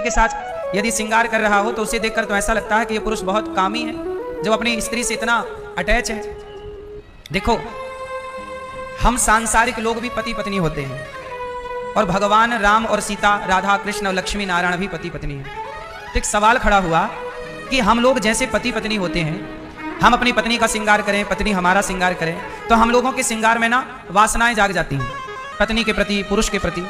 के साथ यदि श्रृंगार कर रहा हो तो उसे देखकर तो ऐसा लगता है कि ये पुरुष बहुत कामी है, जो अपनी स्त्री से इतना अटैच है। देखो, हम सांसारिक लोग भी पति पत्नी होते हैं, और भगवान राम और सीता, राधा कृष्ण और लक्ष्मी नारायण भी पति पत्नी हैं। तो एक सवाल खड़ा हुआ कि हम लोग जैसे पति पत्नी होते हैं, हम अपनी पत्नी का श्रृंगार करें, पत्नी हमारा श्रृंगार करें, तो हम लोगों के श्रृंगार में ना वासनाएं जाग जाती हैं, पत्नी के प्रति, पुरुष के प्रति।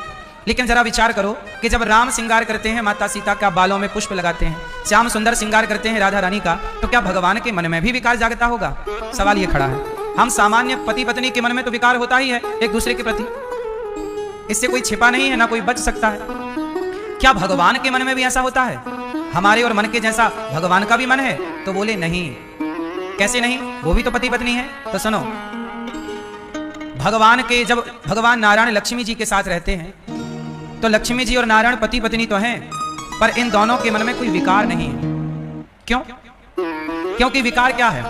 लेकिन जरा विचार करो कि जब राम श्रृंगार करते हैं माता सीता का, बालों में पुष्प लगाते हैं, श्याम सुंदर श्रृंगार करते हैं राधा रानी का, तो क्या भगवान के मन में भी विकार जागता होगा? सवाल ये खड़ा है। हम सामान्य पति पत्नी के मन में तो विकार होता ही है एक दूसरे के प्रति, इससे कोई छिपा नहीं है, ना कोई बच सकता है। क्या भगवान के मन में भी ऐसा होता है? हमारे और मन के जैसा भगवान का भी मन है? तो बोले नहीं। कैसे नहीं? वो भी तो पति पत्नी है। तो सुनो, भगवान के, जब भगवान नारायण लक्ष्मी जी के साथ रहते हैं तो लक्ष्मी जी और नारायण पति पत्नी तो हैं, पर इन दोनों के मन में कोई विकार नहीं है। क्यों? क्योंकि विकार क्या है?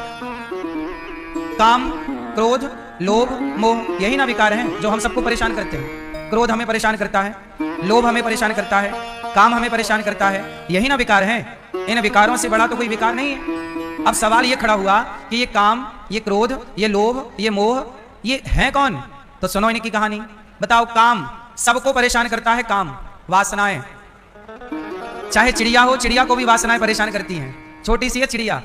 काम, क्रोध, लोभ, मोह, यही ना विकार हैं जो हम सबको परेशान करते हैं। क्रोध हमें परेशान करता है, लोभ हमें परेशान करता है, काम हमें परेशान करता है, यही ना विकार हैं। इन विकारों से बड़ा तो कोई विकार नहीं है। अब सवाल ये खड़ा हुआ कि ये काम, ये क्रोध, ये लोभ, ये मोह, ये है कौन? तो सुनो इनकी कहानी। बताओ, काम सबको परेशान करता है, काम, वासनाएं। चाहे चिड़िया हो, चिड़िया को भी वासनाएं परेशान करती हैं। छोटी सी है चिड़िया,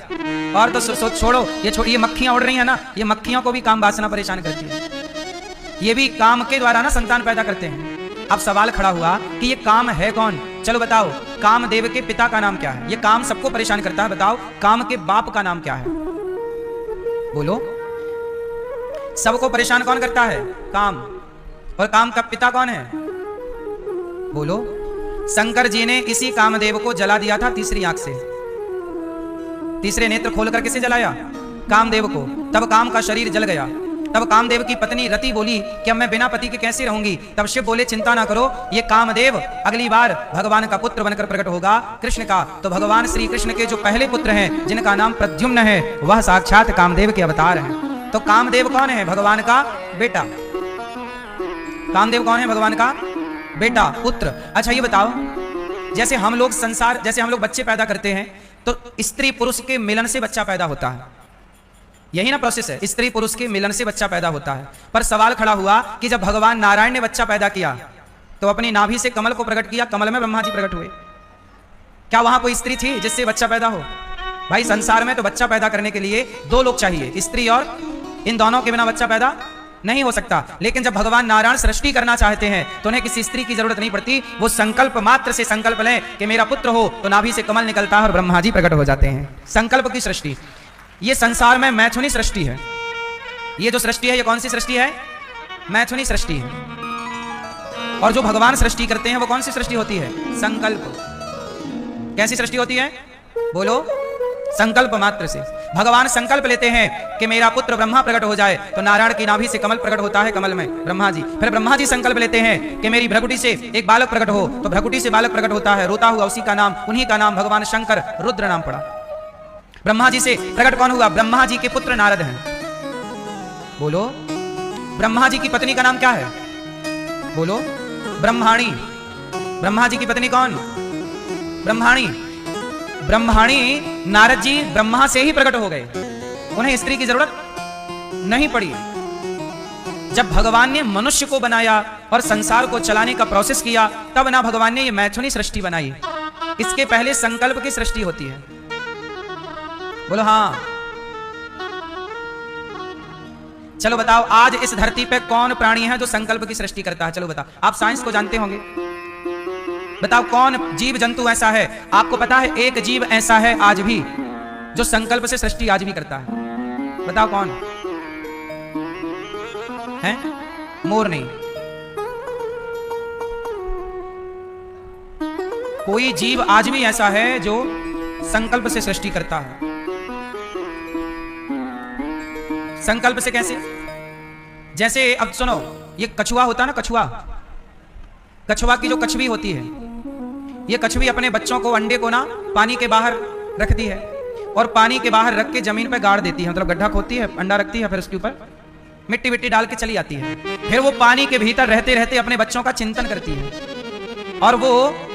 और तो छोड़ो, ये मक्खियां उड़ रही है ना, ये मक्खियों को भी काम वासना परेशान करती है। ये भी काम के द्वारा ना संतान पैदा करते हैं। अब सवाल खड़ा हुआ कि ये काम है कौन? चलो बताओ, कामदेव के पिता का नाम क्या है? ये काम सबको परेशान करता है, बताओ काम के बाप का नाम क्या है? बोलो, सबको परेशान कौन करता है? काम। और काम का पिता कौन है? बोलो। शंकर जी ने इसी कामदेव को जला दिया था तीसरी आंख से। तीसरे नेत्र खोलकर किसे जलाया? कामदेव को। तब काम का शरीर जल गया। तब कामदेव की पत्नी रति बोली कि अब मैं बिना पति के कैसे रहूंगी? तब शिव बोले चिंता ना करो, ये कामदेव अगली बार भगवान का पुत्र बनकर प्रकट होगा, कृष्ण का। तो भगवान श्री कृष्ण के जो पहले पुत्र हैं, जिनका नाम प्रद्युम्न है, वह साक्षात कामदेव के अवतार हैं। तो कामदेव कौन है? भगवान का बेटा। कामदेव कौन है? भगवान का बेटा, पुत्र। अच्छा ये बताओ, जैसे हम लोग संसार, जैसे हम लोग बच्चे पैदा करते हैं तो स्त्री पुरुष के मिलन से बच्चा पैदा होता है, यही ना प्रोसेस है? स्त्री पुरुष के मिलन से बच्चा पैदा होता है। पर सवाल खड़ा हुआ कि जब भगवान नारायण ने बच्चा पैदा किया तो अपनी नाभि से कमल को प्रकट किया, कमल में ब्रह्मा जी प्रकट हुए। क्या वहां कोई स्त्री थी जिससे बच्चा पैदा हो? भाई संसार में तो बच्चा पैदा करने के लिए दो लोग चाहिए, स्त्री और, इन दोनों के बिना बच्चा पैदा नहीं हो सकता। लेकिन जब भगवान नारायण सृष्टि करना चाहते हैं तो उन्हें किसी स्त्री की जरूरत नहीं पड़ती। वो संकल्प मात्र से संकल्प लें कि मेरा पुत्र हो, तो नाभि से कमल निकलता है और ब्रह्मा जी प्रकट हो जाते हैं। संकल्प की सृष्टि। ये संसार में मैथुनी सृष्टि है। ये जो सृष्टि है, ये कौन सी सृष्टि है? मैथुनी सृष्टि है। और जो भगवान सृष्टि करते हैं वो कौन सी सृष्टि होती है? संकल्प। कैसी सृष्टि होती है? बोलो। संकल्प मात्र से। भगवान संकल्प लेते हैं कि मेरा पुत्र ब्रह्मा प्रकट हो जाए, तो नारायण की नाभि से कमल प्रकट होता है, कमल में ब्रह्मा जी। फिर ब्रह्मा जी संकल्प लेते हैं कि मेरी भ्रकुटी से एक बालक प्रकट हो, तो भ्रकुटी से बालक प्रकट होता है, रोता हुआ, उसी का नाम, उन्हीं का नाम भगवान शंकर, रुद्र नाम पड़ा। ब्रह्मा जी से प्रकट कौन हुआ? ब्रह्मा जी के पुत्र नारद हैं। बोलो। ब्रह्मा जी की पत्नी का नाम क्या है? बोलो। ब्रह्माणी। ब्रह्मा जी की पत्नी कौन? ब्रह्माणी। ब्रह्माणी, नारद जी ब्रह्मा से ही प्रकट हो गए, उन्हें स्त्री की जरूरत नहीं पड़ी। जब भगवान ने मनुष्य को बनाया और संसार को चलाने का प्रोसेस किया, तब ना भगवान ने ये मैथुनी सृष्टि बनाई। इसके पहले संकल्प की सृष्टि होती है। बोलो हाँ। चलो बताओ, आज इस धरती पे कौन प्राणी है जो संकल्प की सृष्टि करता है? चलो बताओ, आप साइंस को जानते होंगे, बताओ कौन जीव जंतु ऐसा है? आपको पता है एक जीव ऐसा है आज भी जो संकल्प से सृष्टि आज भी करता है? बताओ कौन है? मोर नहीं। कोई जीव आज भी ऐसा है जो संकल्प से सृष्टि करता है। संकल्प से कैसे? जैसे अब सुनो, ये कछुआ होता है ना, कछुआ, कछुआ की जो कछवी होती है, ये कछवी अपने बच्चों को, अंडे को ना पानी के बाहर रखती है और पानी के बाहर रख के जमीन पे गाड़ देती है, मतलब गड्ढा खोदती है, अंडा रखती है, फिर उसके ऊपर मिट्टी विट्टी डाल के चली आती है। फिर वो पानी के भीतर रहते रहते अपने बच्चों का चिंतन करती है और वो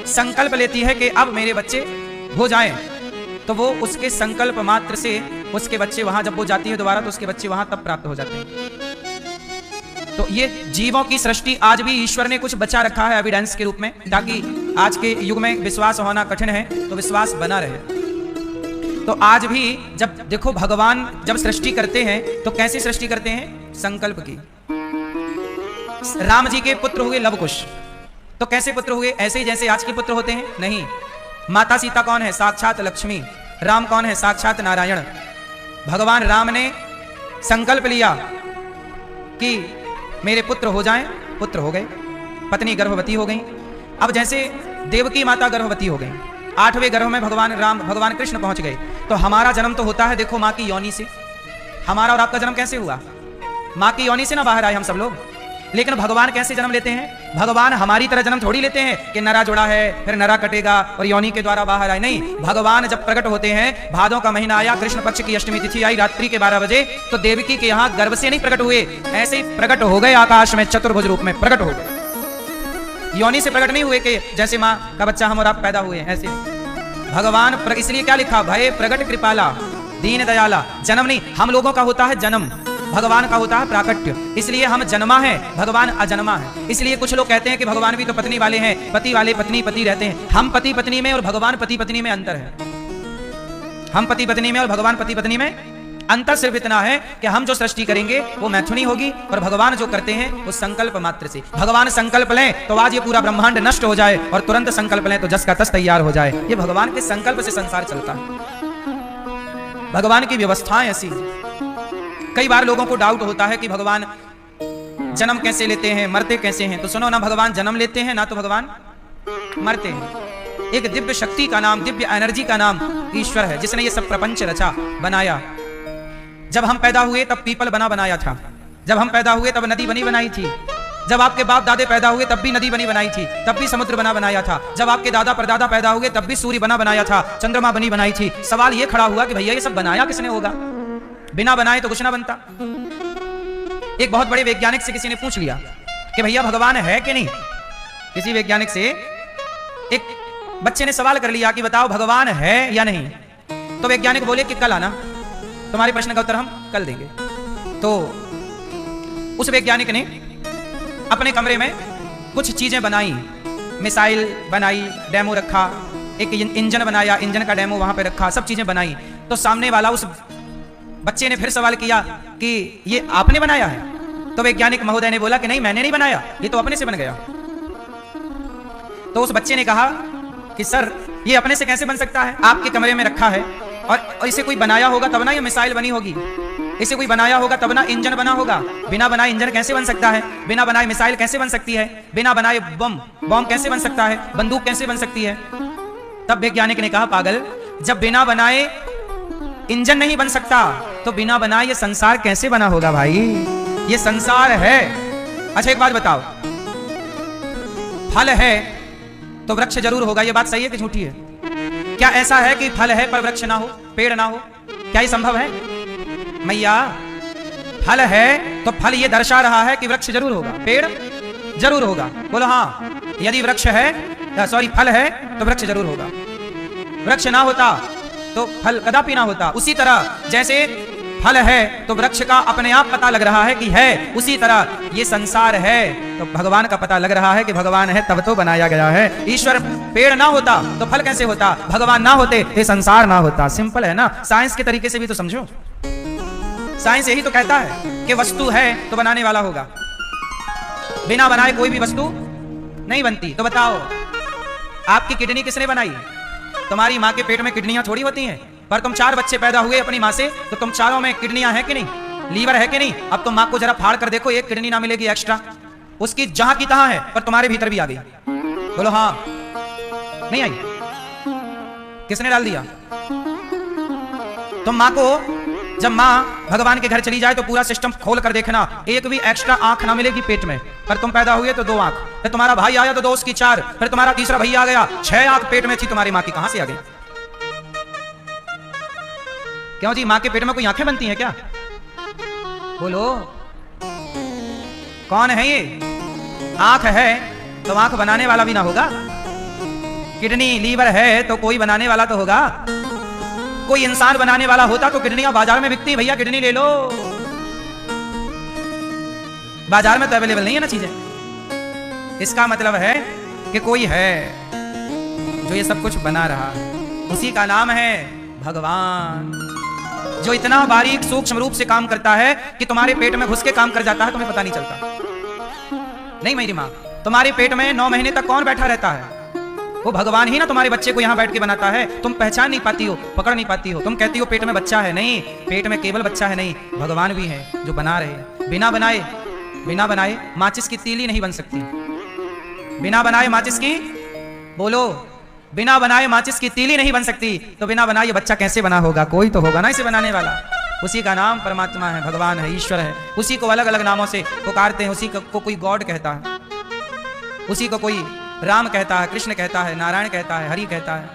संकल्प लेती है कि अब मेरे बच्चे हो जाएं, तो वो उसके संकल्प मात्र से उसके बच्चे वहां जब वो जाती है दोबारा, तो उसके बच्चे वहां तब प्राप्त हो जाते हैं। तो ये जीवों की सृष्टि आज भी ईश्वर ने कुछ बचा रखा है एविडेंस के रूप में, ताकि आज के युग में विश्वास होना कठिन है तो विश्वास बना रहे। तो आज भी जब देखो भगवान जब सृष्टि करते हैं तो कैसे सृष्टि करते हैं? संकल्प की। राम जी के पुत्र हुए लवकुश, तो कैसे पुत्र हुए? ऐसे ही जैसे आज के पुत्र होते हैं? नहीं। माता सीता कौन है? साक्षात लक्ष्मी। राम कौन है? साक्षात नारायण। भगवान राम ने संकल्प लिया कि मेरे पुत्र हो जाएं, पुत्र हो गए, पत्नी गर्भवती हो गई। अब जैसे देवकी माता गर्भवती हो गई, 8वें गर्भ में भगवान कृष्ण पहुंच गए। तो हमारा जन्म तो होता है देखो मां की योनि से। हमारा और आपका जन्म कैसे हुआ? मां की योनि से ना बाहर आए हम सब लोग। लेकिन भगवान कैसे जन्म लेते हैं? भगवान हमारी तरह जन्म थोड़ी लेते हैं कि नरा जुड़ा है फिर नरा कटेगा और योनि के द्वारा बाहर आए। नहीं, भगवान जब प्रकट होते हैं, भादों का महीना आया, कृष्ण पक्ष की अष्टमी तिथि आई, रात्रि के 12 बजे, तो देवकी के यहाँ गर्भ से नहीं प्रकट हुए, ऐसे ही प्रकट हो गए आकाश में, चतुर्भुज रूप में प्रकट हो गए। योनि से प्रकट नहीं हुए कि जैसे माँ का बच्चा हम और आप पैदा हुए, ऐसे भगवान। इसलिए क्या लिखा? भय प्रकट कृपाला दीन दयाला। जन्म नहीं, हम लोगों का होता है जन्म, भगवान का होता है प्राकट्य। इसलिए हम जन्मा है, भगवान अजन्मा है। इसलिए कुछ लोग कहते हैं कि भगवान भी तो पत्नी वाले हैं, पति वाले पत्नी पति रहते हैं। हम पति पत्नी में और भगवान पति पत्नी में अंतर है। हम पति पत्नी में और भगवान पति पत्नी में अंतर सिर्फ इतना है कि हम जो सृष्टि करेंगे वो मैथुनी होगी, और भगवान जो करते हैं वो संकल्प मात्र से। भगवान संकल्प लें तो आज ये पूरा ब्रह्मांड नष्ट हो जाए, और तुरंत संकल्प लें तो जस का तस तैयार हो जाए। ये भगवान के संकल्प से संसार चलता है। भगवान की व्यवस्थाएं ऐसी। कई बार लोगों को डाउट होता है कि भगवान जन्म कैसे लेते हैं, मरते कैसे हैं? तो सुनो ना, भगवान जन्म लेते हैं ना तो भगवान मरते हैं। एक दिव्य शक्ति का नाम, दिव्य एनर्जी का नाम ईश्वर है, जिसने ये सब प्रपंच रचा, बनाया। जब हम पैदा हुए तब पीपल बना बनाया था। जब हम पैदा हुए तब नदी बनी बनाई थी। जब आपके बाप दादे पैदा हुए तब भी नदी बनी बनाई थी, तब भी समुद्र बना बनाया था। जब आपके दादा परदादा पैदा हुए तब भी सूर्य बना बनाया था, चंद्रमा बनी बनाई थी। सवाल ये खड़ा हुआ कि भैया ये सब बनाया किसने होगा? बिना बनाए तो कुछ ना बनता। एक बहुत बड़े वैज्ञानिक से किसी ने पूछ लिया कि भैया भगवान है कि नहीं। किसी वैज्ञानिक से एक बच्चे ने सवाल कर लिया कि बताओ भगवान है या नहीं। तो वैज्ञानिक बोले कि कल आना, तुम्हारे प्रश्न का उत्तर हम कल देंगे। तो उस वैज्ञानिक ने अपने कमरे में कुछ चीजें बनाई, मिसाइल बनाई, डेमो रखा, एक इंजन बनाया, इंजन का डेमो वहां पे रखा, सब चीजें बनाई। तो सामने वाला उस बच्चे ने फिर सवाल किया कि ये आपने बनाया है? तो वैज्ञानिक महोदय ने बोला कि नहीं, मैंने नहीं बनाया, ये तो अपने से बन गया। तो उस बच्चे ने कहा कि सर ये अपने से कैसे बन सकता है? आपके कमरे में रखा है, और इसे कोई बनाया होगा तब ना ये मिसाइल बनी होगी, इसे कोई बनाया होगा तब ना इंजन बना होगा। बिना बनाए इंजन कैसे बन सकता है? बिना बनाए मिसाइल कैसे बन सकती है? बिना बनाए बम कैसे बन सकता है? बंदूक कैसे बन सकती है? तब वैज्ञानिक ने कहा पागल, जब बिना बनाए इंजन नहीं बन सकता तो बिना बनाए ये संसार कैसे बना होगा भाई? ये संसार है। अच्छा एक बात बताओ, फल है तो वृक्ष जरूर होगा, ये बात सही है कि झूठी है? क्या ऐसा है कि फल है पर वृक्ष ना हो, पेड़ ना हो? क्या ये संभव है? मैया फल है तो फल ये दर्शा रहा है कि वृक्ष जरूर होगा, पेड़ जरूर होगा। बोलो हाँ, यदि वृक्ष है, सॉरी फल है तो वृक्ष जरूर होगा। वृक्ष ना होता तो फल कदापि ना होता। उसी तरह जैसे फल है तो वृक्ष का अपने आप पता लग रहा है कि है, उसी तरह ये संसार है तो भगवान का पता लग रहा है कि भगवान है तब तो बनाया गया है। ईश्वर पेड़ ना होता तो फल कैसे होता? भगवान ना होते तो संसार ना होता। सिंपल है ना? साइंस के तरीके से भी तो समझो। साइंस यही तो कहता है कि वस्तु है तो बनाने वाला होगा, बिना बनाए कोई भी वस्तु नहीं बनती। तो बताओ आपकी किडनी किसने बनाई? तुम्हारी माँ के पेट में किडनियां थोड़ी होती हैं, पर तुम 4 बच्चे पैदा हुए अपनी माँ से, तो तुम चारों में किडनियां हैं कि नहीं? लीवर है कि नहीं? अब तुम माँ को जरा फाड़ कर देखो, एक किडनी ना मिलेगी एक्स्ट्रा, उसकी जहां की तहां है, पर तुम्हारे भीतर भी आ गई। बोलो हाँ, नहीं आई? किसने डाल दिया? तुम माँ को जब माँ भगवान के घर चली जाए तो पूरा सिस्टम खोल कर देखना, एक भी एक्स्ट्रा आंख ना मिलेगी पेट में। पर तुम पैदा हुए तो 2 आंख, फिर तुम्हारा भाई आया तो 2 उसकी 4, फिर तुम्हारा तीसरा भैया आ गया, 6 आंख पेट में थी तुम्हारी माँ की, कहां से आ गई? क्यों जी, माँ के पेट में कोई आंखें बनती हैं क्या? बोलो कौन है ये? आंख है तो आंख बनाने वाला भी ना होगा? किडनी लीवर है तो कोई बनाने वाला तो होगा। कोई इंसान बनाने वाला होता तो किडनियां बाजार में बिकती, भैया किडनी ले लो। बाजार में तो अवेलेबल नहीं है ना चीजें। इसका मतलब है कि कोई है जो ये सब कुछ बना रहा है, उसी का नाम है भगवान, जो इतना बारीक सूक्ष्म रूप से काम करता है कि तुम्हारे पेट में घुस के काम कर जाता है, तुम्हें पता नहीं चलता। नहीं मेरी माँ, तुम्हारे पेट में 9 महीने तक कौन बैठा रहता है? वो भगवान ही ना तुम्हारे बच्चे को यहाँ बैठ के बनाता है। तुम पहचान नहीं पाती हो, पकड़ नहीं पाती हो, तुम कहती हो पेट में बच्चा है। नहीं, पेट में केवल बच्चा है नहीं, भगवान भी है जो बना रहे हैं। बिना बनाए माचिस की तीली नहीं बन सकती। बिना बनाए माचिस की, बोलो, बिना बनाए माचिस की तीली नहीं बन सकती। तो बिना बनाए ये बच्चा कैसे बना होगा? कोई तो होगा ना इसे बनाने वाला। उसी का नाम परमात्मा है, भगवान है, ईश्वर है। उसी को अलग अलग नामों से पुकारते हैं। उसी को कोई गॉड कहता है, उसी को कोई राम कहता है, कृष्ण कहता है, नारायण कहता है, हरि कहता है,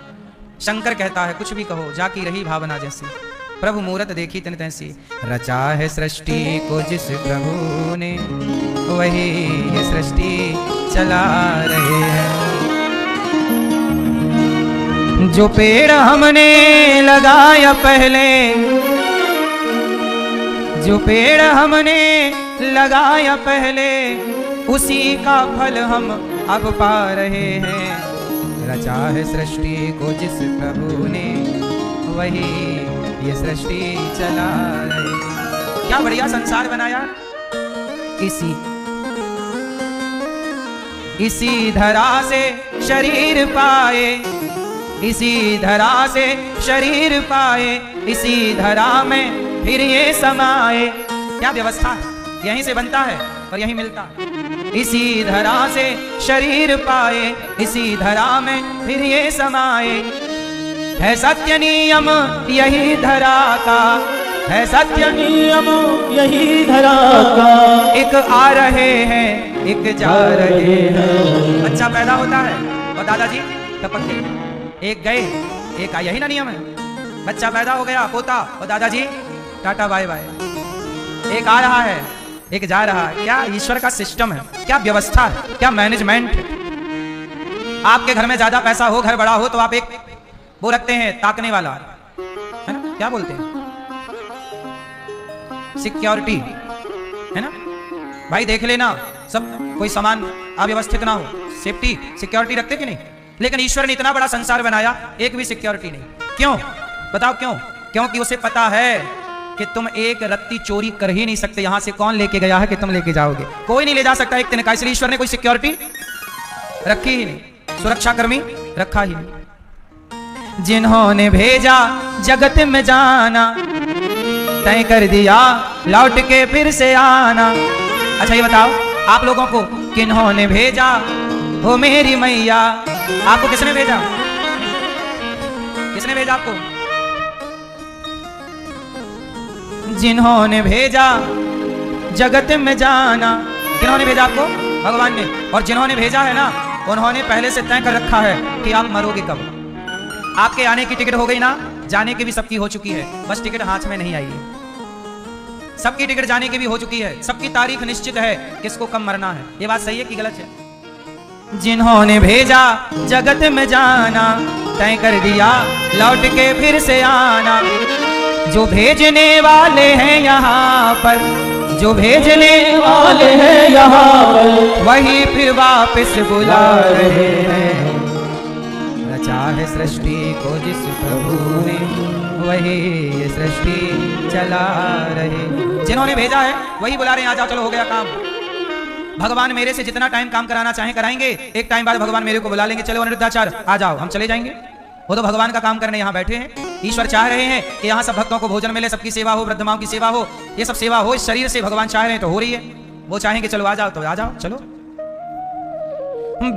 शंकर कहता है। कुछ भी कहो, जाकी रही भावना जैसी, प्रभु मूरत देखी तिन तैसी। रचा है सृष्टि को जिस प्रभु ने, वही ये सृष्टि चला रहे हैं। जो पेड़ हमने लगाया पहले, जो पेड़ हमने लगाया पहले, उसी का फल हम अब पा रहे हैं। रचा है सृष्टि को जिस प्रभु ने, वही ये सृष्टि चला रहे। क्या बढ़िया संसार बनाया। इसी धरा से शरीर पाए, इसी धरा से शरीर पाए, इसी धरा में फिर ये समाए। क्या व्यवस्था है, यहीं से बनता है और यहीं मिलता है। इसी धरा से शरीर पाए, इसी धरा में फिर ये समाए। है सत्य नियम यही धरा का, है सत्य नियम यही धरा का। एक आ रहे हैं, एक जा रहे हैं। बच्चा पैदा होता है और दादाजी टपक गए, एक गए, एक आए। यही ना नियम है। बच्चा पैदा हो गया, पोता, और दादाजी टाटा बाय बाय। एक आ रहा है, एक जा रहा है। क्या ईश्वर का सिस्टम है, क्या व्यवस्था है, क्या मैनेजमेंट है। आपके घर में ज्यादा पैसा हो, घर बड़ा हो, तो आप एक वो रखते हैं ताकने वाला, है ना, क्या बोलते हैं, सिक्योरिटी, है ना। भाई देख लेना सब कोई सामान अव्यवस्थित ना हो, सेफ्टी सिक्योरिटी रखते कि नहीं। लेकिन ईश्वर ने इतना बड़ा संसार बनाया, एक भी सिक्योरिटी नहीं। क्यों बताओ क्यों? क्योंकि उसे पता है कि तुम एक रत्ती चोरी कर ही नहीं सकते। यहां से कौन लेके गया है कि तुम लेके जाओगे? कोई नहीं ले जा सकता एक दिन का। इसलिए ईश्वर ने कोई सिक्योरिटी रखी ही नहीं, सुरक्षा कर्मी रखा ही नहीं। जिन्होंने भेजा जगत में जाना, तय कर दिया लौट के फिर से आना। अच्छा ये बताओ, आप लोगों को किन्होंने भेजा? हो मेरी मैया। आपको किसने भेजा? किसने भेजा आपको? जिन्होंने भेजा जगत में जाना, किन्होंने भेजा आपको? भगवान ने। और जिन्होंने भेजा है ना, उन्होंने पहले से तय कर रखा है कि आप मरोगे कब। आपके आने की टिकट हो गई ना, जाने की भी सबकी हो चुकी है, बस टिकट हाथ में नहीं आई है। सबकी टिकट जाने की भी हो चुकी है, सबकी तारीख निश्चित है, किसको कब मरना है। ये बात सही है कि गलत है? जिन्होंने भेजा जगत में जाना, तय कर दिया लौट के फिर से आना। जो भेजने वाले हैं यहाँ पर, जो भेजने वाले हैं यहाँ पर, वही फिर वापस बुला रहे हैं। रचा है सृष्टि को जिस प्रभु ने, वही ये सृष्टि चला रहे। जिन्होंने भेजा है वही बुला रहे हैं, आ जाओ चलो हो गया काम। भगवान मेरे से जितना टाइम काम कराना चाहें कराएंगे, एक टाइम बाद भगवान मेरे को बुला लेंगे, चलो अनिरुद्धाचार्य आ जाओ, हम चले जाएंगे। वो तो भगवान का काम करने यहाँ बैठे हैं। ईश्वर चाह रहे हैं कि यहाँ सब भक्तों को भोजन मिले, सबकी सेवा हो, वृद्ध माओं की सेवा हो, ये सब सेवा हो। इस शरीर से भगवान चाह रहे हैं तो हो रही है। वो चाहेंगे चलो आ जाओ तो आ जाओ, चलो।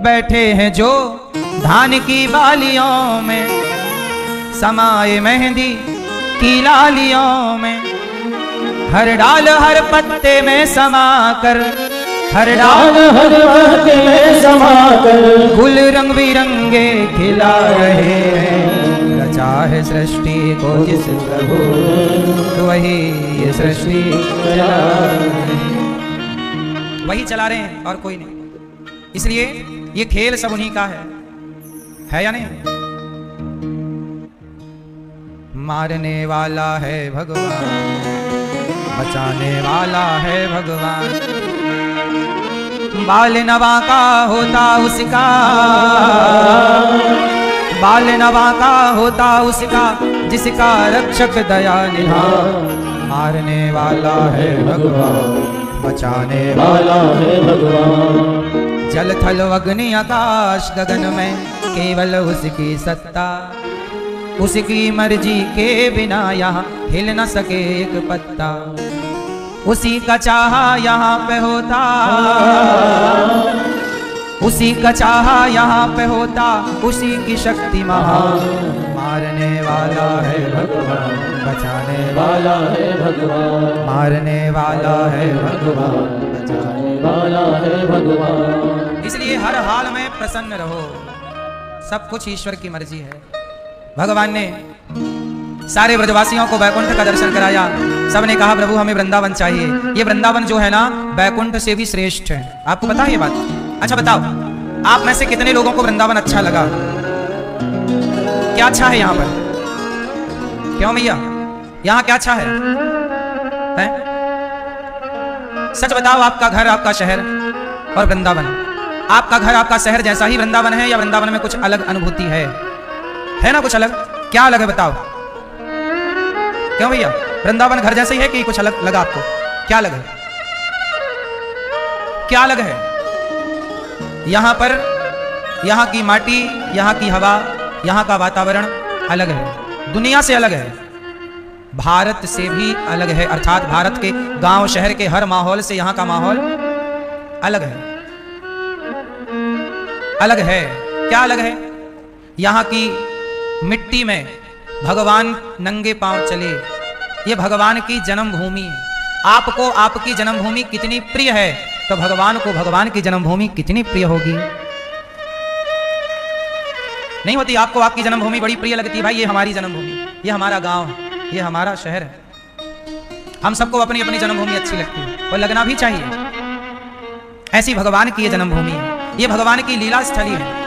बैठे हैं जो धान की बालियों में, समाए मेहंदी की लालियों में, हर डाल हर पत्ते में समा कर, हर डाल हर पत्ते में समा कर, गुल रंग बिरंगे खिला रहे हैं। रचा है सृष्टि को जिस प्रभु, वही ये सृष्टि चला रहे हैं। वही चला रहे हैं और कोई नहीं। इसलिए ये खेल सब उन्हीं का है या नहीं? मारने वाला है भगवान, बचाने वाला है भगवान। बाल नवा का होता उसका, बाल नवा का होता उसका, जिसका रक्षक दया निधान। मारने वाला है भगवान, बचाने वाला है भगवान। जल थल अग्नि आकाश गगन में केवल उसकी सत्ता, उसकी मर्जी के बिना यहाँ हिल न सके एक पत्ता। उसी का चाहा यहाँ पे होता, उसी का चाहा यहाँ पे होता, उसी की शक्ति महान। मारने वाला है भगवान, बचाने वाला है भगवान। मारने वाला है भगवान, बचाने वाला है भगवान। इसलिए हर हाल में प्रसन्न रहो, सब कुछ ईश्वर की मर्जी है। भगवान ने सारे ब्रजवासियों को बैकुंठ का दर्शन कराया। सबने कहा प्रभु हमें वृंदावन चाहिए। ये वृंदावन जो है ना बैकुंठ से भी श्रेष्ठ है। आपको पता है ये बात? अच्छा बताओ, आप में से कितने लोगों को वृंदावन अच्छा लगा? क्या अच्छा है यहाँ पर? क्यों भैया, यहाँ क्या अच्छा है? सच बताओ, आपका घर, आपका शहर और वृंदावन, आपका घर आपका शहर जैसा ही वृंदावन है या वृंदावन में कुछ अलग अनुभूति है ना? कुछ अलग? क्या अलग है बताओ? क्यों भैया, वृंदावन घर जैसे ही है कि कुछ अलग लगा आपको? क्या अलग है? क्या अलग है? यहां पर यहां की माटी, यहां की हवा, यहां का वातावरण अलग है, दुनिया से अलग है, भारत से भी अलग है। अर्थात भारत के गांव शहर के हर माहौल से यहां का माहौल अलग है, अलग है। क्या अलग है? यहां की मिट्टी में भगवान नंगे पांव चले, ये भगवान की जन्मभूमि है। आपको आपकी जन्मभूमि कितनी प्रिय है तो भगवान को भगवान की जन्मभूमि कितनी प्रिय होगी? नहीं होती? आपको आपकी जन्मभूमि बड़ी प्रिय लगती है, भाई ये हमारी जन्मभूमि, ये हमारा गांव है, ये हमारा शहर है। हम सबको अपनी अपनी जन्मभूमि अच्छी लगती है और लगना भी चाहिए। ऐसी भगवान की ये जन्मभूमि है, ये भगवान की लीला स्थली है।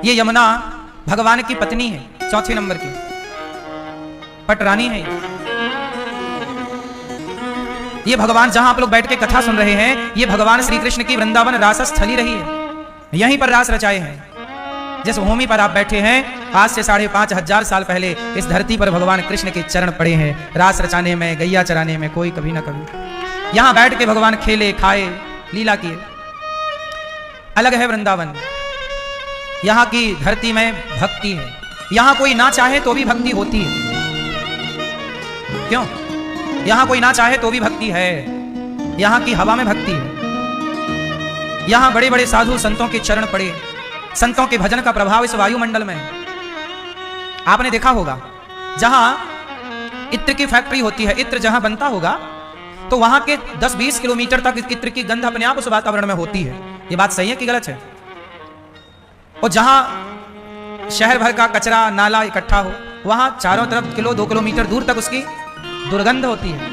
ये यमुना भगवान की पत्नी है, 4 नंबर की पटरानी है। ये भगवान, जहां आप लोग बैठ के कथा सुन रहे हैं, ये भगवान श्री कृष्ण की वृंदावन रास स्थली रही है। यहीं पर रास रचाए हैं। जिस भूमि पर आप बैठे हैं, आज से 5,500 साल पहले इस धरती पर भगवान कृष्ण के चरण पड़े हैं। रास रचाने में, गैया चराने में कोई कभी ना कभी यहां बैठ के भगवान खेले, खाए, लीला किए। अलग है वृंदावन। यहाँ की धरती में भक्ति है। यहाँ कोई ना चाहे तो भी भक्ति होती है। क्यों? यहाँ कोई ना चाहे तो भी भक्ति है। यहाँ की हवा में भक्ति है। यहाँ बड़े बड़े साधु संतों के चरण पड़े, संतों के भजन का प्रभाव इस वायुमंडल में है। आपने देखा होगा, जहां इत्र की फैक्ट्री होती है, इत्र जहां बनता होगा तो वहां के 10-20 किलोमीटर तक इत्र की गंध अपने आप उस वातावरण में होती है। ये बात सही है कि गलत है? और जहां शहर भर का कचरा नाला इकट्ठा हो, वहां चारों तरफ 1-2 किलोमीटर दूर तक उसकी दुर्गंध होती है।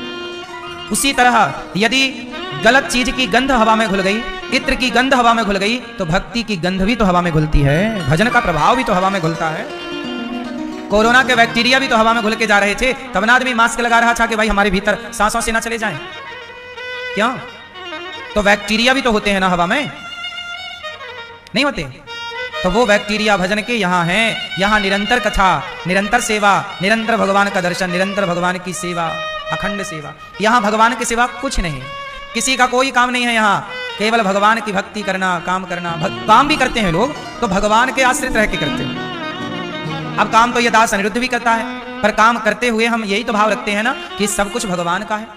उसी तरह यदि गलत चीज की गंध हवा में घुल गई, इत्र की गंध हवा में घुल गई, तो भक्ति की गंध भी तो हवा में घुलती है, भजन का प्रभाव भी तो हवा में घुलता है। कोरोना के बैक्टीरिया भी तो हवा में घुल के जा रहे थे, तब ना आदमी मास्क लगा रहा था कि भाई हमारे भीतर सांसों से ना चले जाएं। क्यों? तो बैक्टीरिया भी तो होते हैं ना हवा में, नहीं होते? तो वो बैक्टीरिया भजन के यहाँ हैं। यहाँ निरंतर कथा, निरंतर सेवा, निरंतर भगवान का दर्शन, निरंतर भगवान की सेवा, अखंड सेवा। यहाँ भगवान के सिवा कुछ नहीं, किसी का कोई काम नहीं है। यहाँ केवल भगवान की भक्ति करना, काम करना। काम भी करते हैं लोग तो भगवान के आश्रित रह के करते हैं। अब काम तो ये दास अनिरुद्ध भी करता है, पर काम करते हुए हम यही तो भाव रखते हैं ना कि सब कुछ भगवान का है।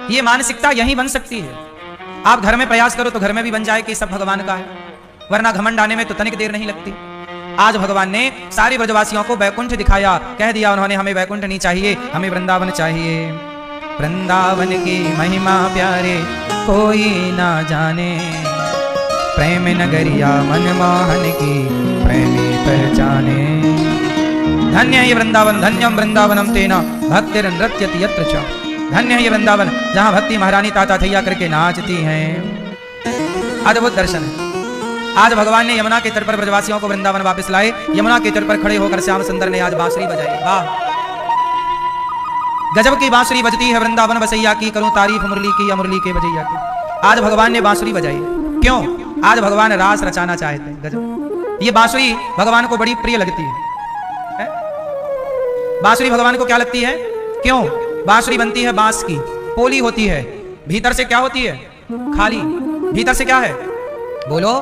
ये मानसिकता यही बन सकती है। आप घर में प्रयास करो तो घर में भी बन जाए कि सब भगवान का है, वरना घमंड आने में तो तनिक देर नहीं लगती। आज भगवान ने सारे ब्रजवासियों को बैकुंठ दिखाया, कह दिया उन्होंने हमें बैकुंठ नहीं चाहिए, हमें वृंदावन चाहिए। वृंदावन की महिमा प्यारे कोई ना जाने, प्रेम नगरिया मनमोहन की प्रेमी पहचाने। धन्य ये वृंदावन, धन्यम वृंदावनम तेना भक्तिर्नृत्यति यत्र च। धन्य है ये वृंदावन जहां भक्ति महारानी ताता थैया करके नाचती हैं। अद्भुत दर्शन है। आज भगवान ने यमुना के तट पर ब्रजवासियों को वृंदावन वापस लाए। यमुना के तट पर खड़े होकर श्याम सुंदर ने आज बांसुरी बजाई। वाह, गजब की बांसुरी बजती है वृंदावन बसैया की, करूं तारीफ मुरली की या मुरली के बजैया की। आज भगवान ने बांसुरी बजाई। क्यों? आज भगवान रास रचाना चाहते हैं। गजब, ये बांसुरी भगवान को बड़ी प्रिय लगती है? बांसुरी भगवान को क्या लगती है? क्यों? बांसुरी बनती है बांस की, पोली होती है, भीतर से क्या होती है? खाली। भीतर से क्या है? बोलो,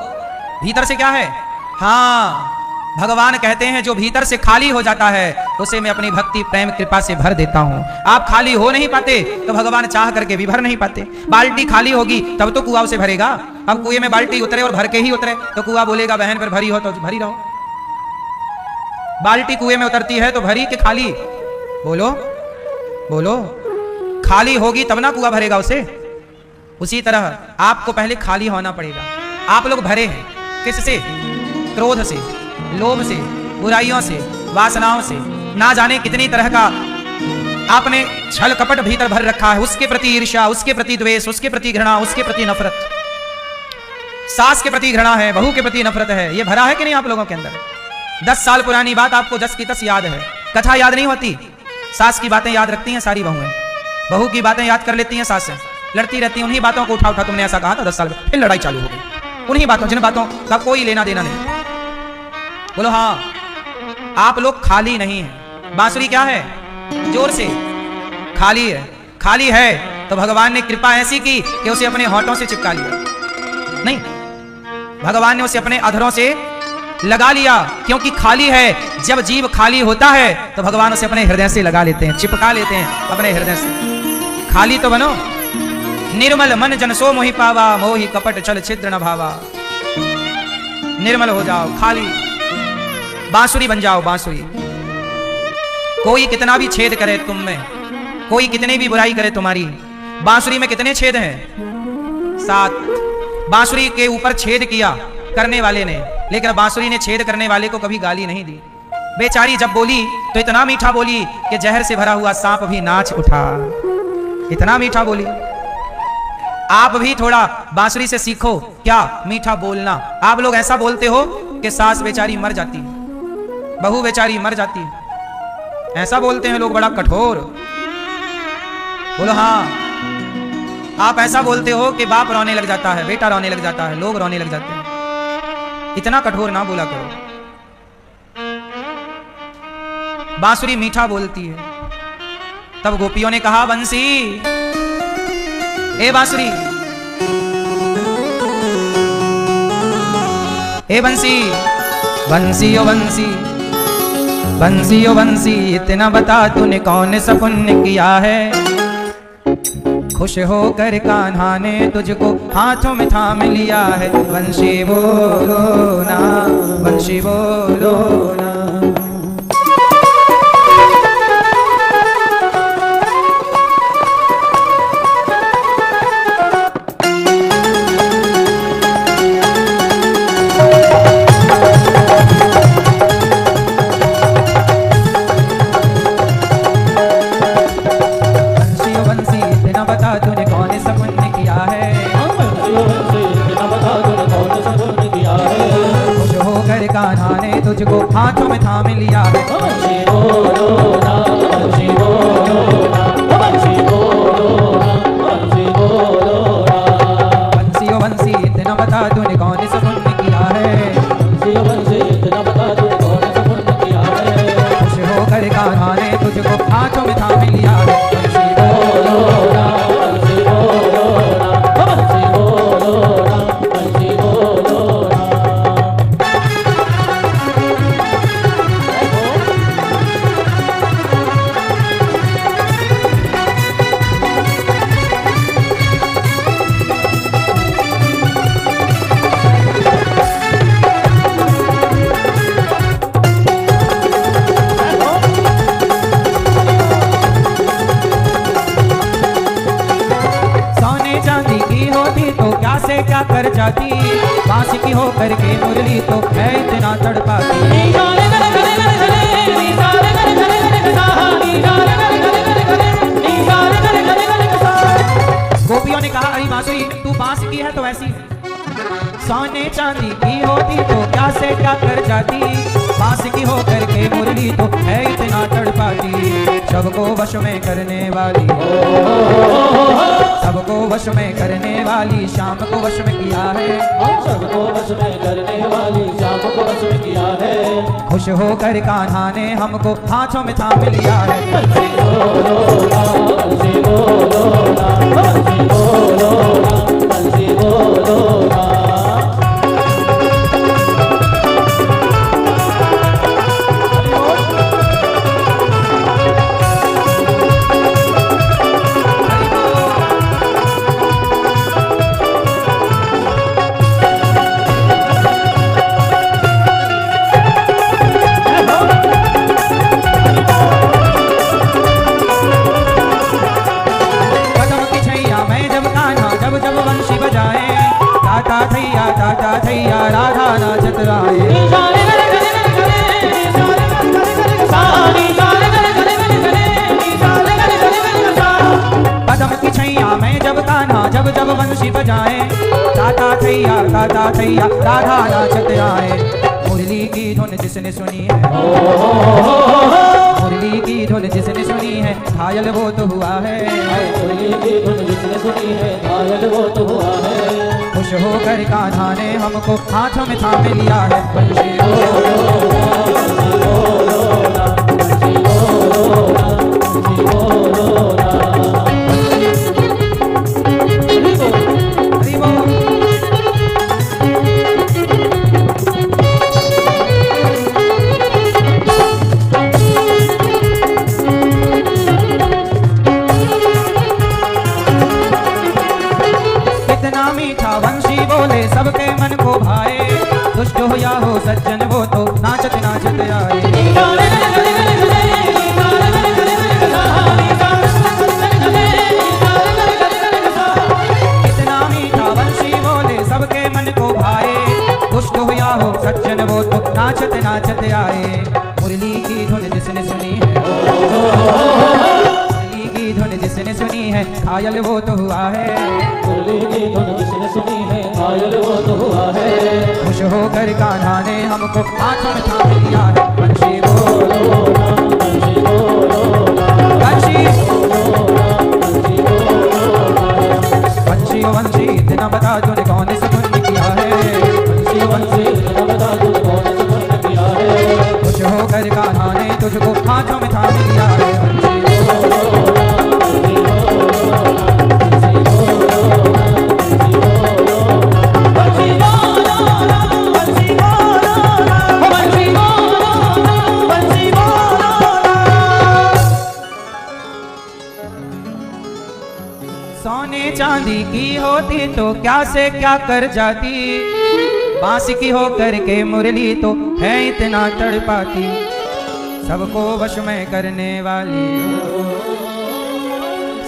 भीतर से क्या है? हाँ, भगवान कहते हैं जो भीतर से खाली हो जाता है उसे मैं अपनी भक्ति प्रेम कृपा से भर देता हूं। आप खाली हो नहीं पाते तो भगवान चाह करके भी भर नहीं पाते। बाल्टी खाली होगी तब तो कुआं उसे भरेगा। अब कुएं में बाल्टी उतरे और भर के ही उतरे तो कुआं बोलेगा बहन पर भरी हो तो भरी रहो। बाल्टी कुएं में उतरती है तो भरी के खाली? बोलो बोलो, खाली होगी तब ना कुआं भरेगा उसे। उसी तरह आपको पहले खाली होना पड़ेगा। आप लोग भरे हैं किससे? क्रोध से, लोभ से, बुराइयों से, वासनाओं से, ना जाने कितनी तरह का आपने छल कपट भीतर भर रखा है। उसके प्रति ईर्ष्या, उसके प्रति द्वेष, उसके प्रति घृणा, उसके प्रति नफरत। सास के प्रति घृणा है, बहू के प्रति नफरत है। ये भरा है कि नहीं आप लोगों के अंदर? 10 साल पुरानी बात आपको 10 की 10 याद है। कथा याद नहीं होती। सास की बातें याद रखती हैं सारी बहुएं, बहू की बातें याद कर लेती हैं सासें, लड़ती रहती हैं। उन्हीं बातों को उठा उठा तुमने ऐसा कहा था 10 साल में, फिर लड़ाई चालू हो गई। उन्हीं बातों, जिन बातों का कोई लेना देना नहीं। बोलो हाँ, आप लोग खाली नहीं हैं। बांसुरी क्या है? जोर से, खाली है। खाली है तो भगवान ने कृपा ऐसी की कि उसे अपने होठों से चिपका लिया। नहीं, भगवान ने उसे अपने अधरों से लगा लिया, क्योंकि खाली है। जब जीव खाली होता है तो भगवान उसे अपने हृदय से लगा लेते हैं, चिपका लेते हैं अपने हृदय से। खाली तो बनो। निर्मल मन जन सो मोहि पावा, मोहि कपट छल छिद्र न भावा। निर्मल हो जाओ, खाली, बांसुरी बन जाओ। बांसुरी, कोई कितना भी छेद करे तुम में, कोई कितनी भी बुराई करे तुम्हारी, बांसुरी में कितने छेद हैं? 7। बांसुरी के ऊपर छेद किया करने वाले ने, लेकिन बांसुरी ने छेद करने वाले को कभी गाली नहीं दी। बेचारी जब बोली तो इतना मीठा बोली कि जहर से भरा हुआ सांप भी नाच उठा। इतना मीठा बोली। आप भी थोड़ा बांसुरी से सीखो, क्या मीठा बोलना। आप लोग ऐसा बोलते हो कि सास बेचारी मर जाती है, बहू बेचारी मर जाती है। ऐसा बोलते हैं लोग, बड़ा कठोर। बोलो हाँ। आप ऐसा बोलते हो कि बाप रोने लग जाता है, बेटा रोने लग जाता है, लोग रोने लग जाते हैं। इतना कठोर ना बोला करो। बांसुरी मीठा बोलती है। तब गोपियों ने कहा, बंसी, ए बांसुरी, ए बंसी, बंसी ओ बंसी, बंसी ओ बंसी, इतना बता तूने कौन सा पुण्य किया है। खुश होकर कान्हा ने तुझको हाथों में थाम लिया है। बंसी बोलो ना, बंसी बोलो ना। कान्हा ने तुझको हाथों में थाम लिया है। बंसी बोलो ना, बंसी बोलो ना, बंसी बोलो ना, बंसी बोलो ना। बंसी ओ बंसी, इतना बता तूने कौन सा पुण्य किया है। बंसी ओ बंसी, इतना बता तूने कौन सा पुण्य किया है। खुश होकर कान्हा ने तुझको हाथों में थाम लिया है। बंसी बोलो ना, बंसी बोलो ना, बंसी बोलो ना, बंसी बोलो ना। क्या कर जाती, बांस की हो करके मुरली तो है इतना तड़पाती। ऐसी है। सोने चांदी की होती तो क्या से क्या कर जाती, बांस की हो करके मुरली तो है इतना तड़पाती। सबको वश में करने वाली, सबको वश में करने वाली शाम को वश में किया है। सबको वश में करने वाली शाम को वश में किया है। खुश होकर कान्हा ने हमको हाथों में थाम लिया है। बंसी बोलो ना, बंसी बोलो ना, बंसी बोलो ना, बंसी बोलो ना। ताता थैया राधा नाचत राहे। पदम की छैया में जब कान्हा जब जब वंशी बजाए, ताता थैया राधा नाचत आए। मुरली की धुन जिसने सुनी है, मुरली की धुन जिसने सुनी है घायल वो तो हुआ है। मुरली की धुन जिसने सुनी है घायल वो तो हुआ है। खुश होकर कान्हा ने हमको हाथों में थाम लिया है। बंशी बोलो ना, बंशी बोलो ना, बंशी बोलो ना। हरि बोल। सबके मन को भाए, दुष्ट हो या हो सज्जन वो तो नाचत नाचत आए। इतना मीठा वंशी बोले सबके मन को भाए, दुष्ट हो या हो सज्जन वो तो नाचत नाचत आए। मुरली की धुन जिसने सुनी है, मुरली की धुन जिसने सुनी है घायल वो तो हुआ है। मुरली की धुन जिसने सुनी है घायल वो तो हुआ है। खुश होकर कान्हा ने हमको हाथों में थाम लिया है। बंशी बोलो ना, बंशी बोलो ना, बंशी बोलो ना, बंशी बोलो ना। बंशी ओ बंशी इतना बता तूने कौन से पुण्य किया है। बंसी बंसी इतना बता तूने कौन से पुण्य किया है। खुश होकर कान्हा ने तुझको हाथों में थाम लिया है। बंशी बोलो ना, बंसी बोलो ना, बंसी बोलो ना, बंसी बोलो ना। बंसी बोलो ना, बंसी बोलो ना, बंसी बोलो ना, बंसी बोलो ना। सोने चांदी की होती तो क्या से क्या कर जाती, बांस की हो करके मुरली तो है इतना तड़पाती। सबको वश में करने वाली,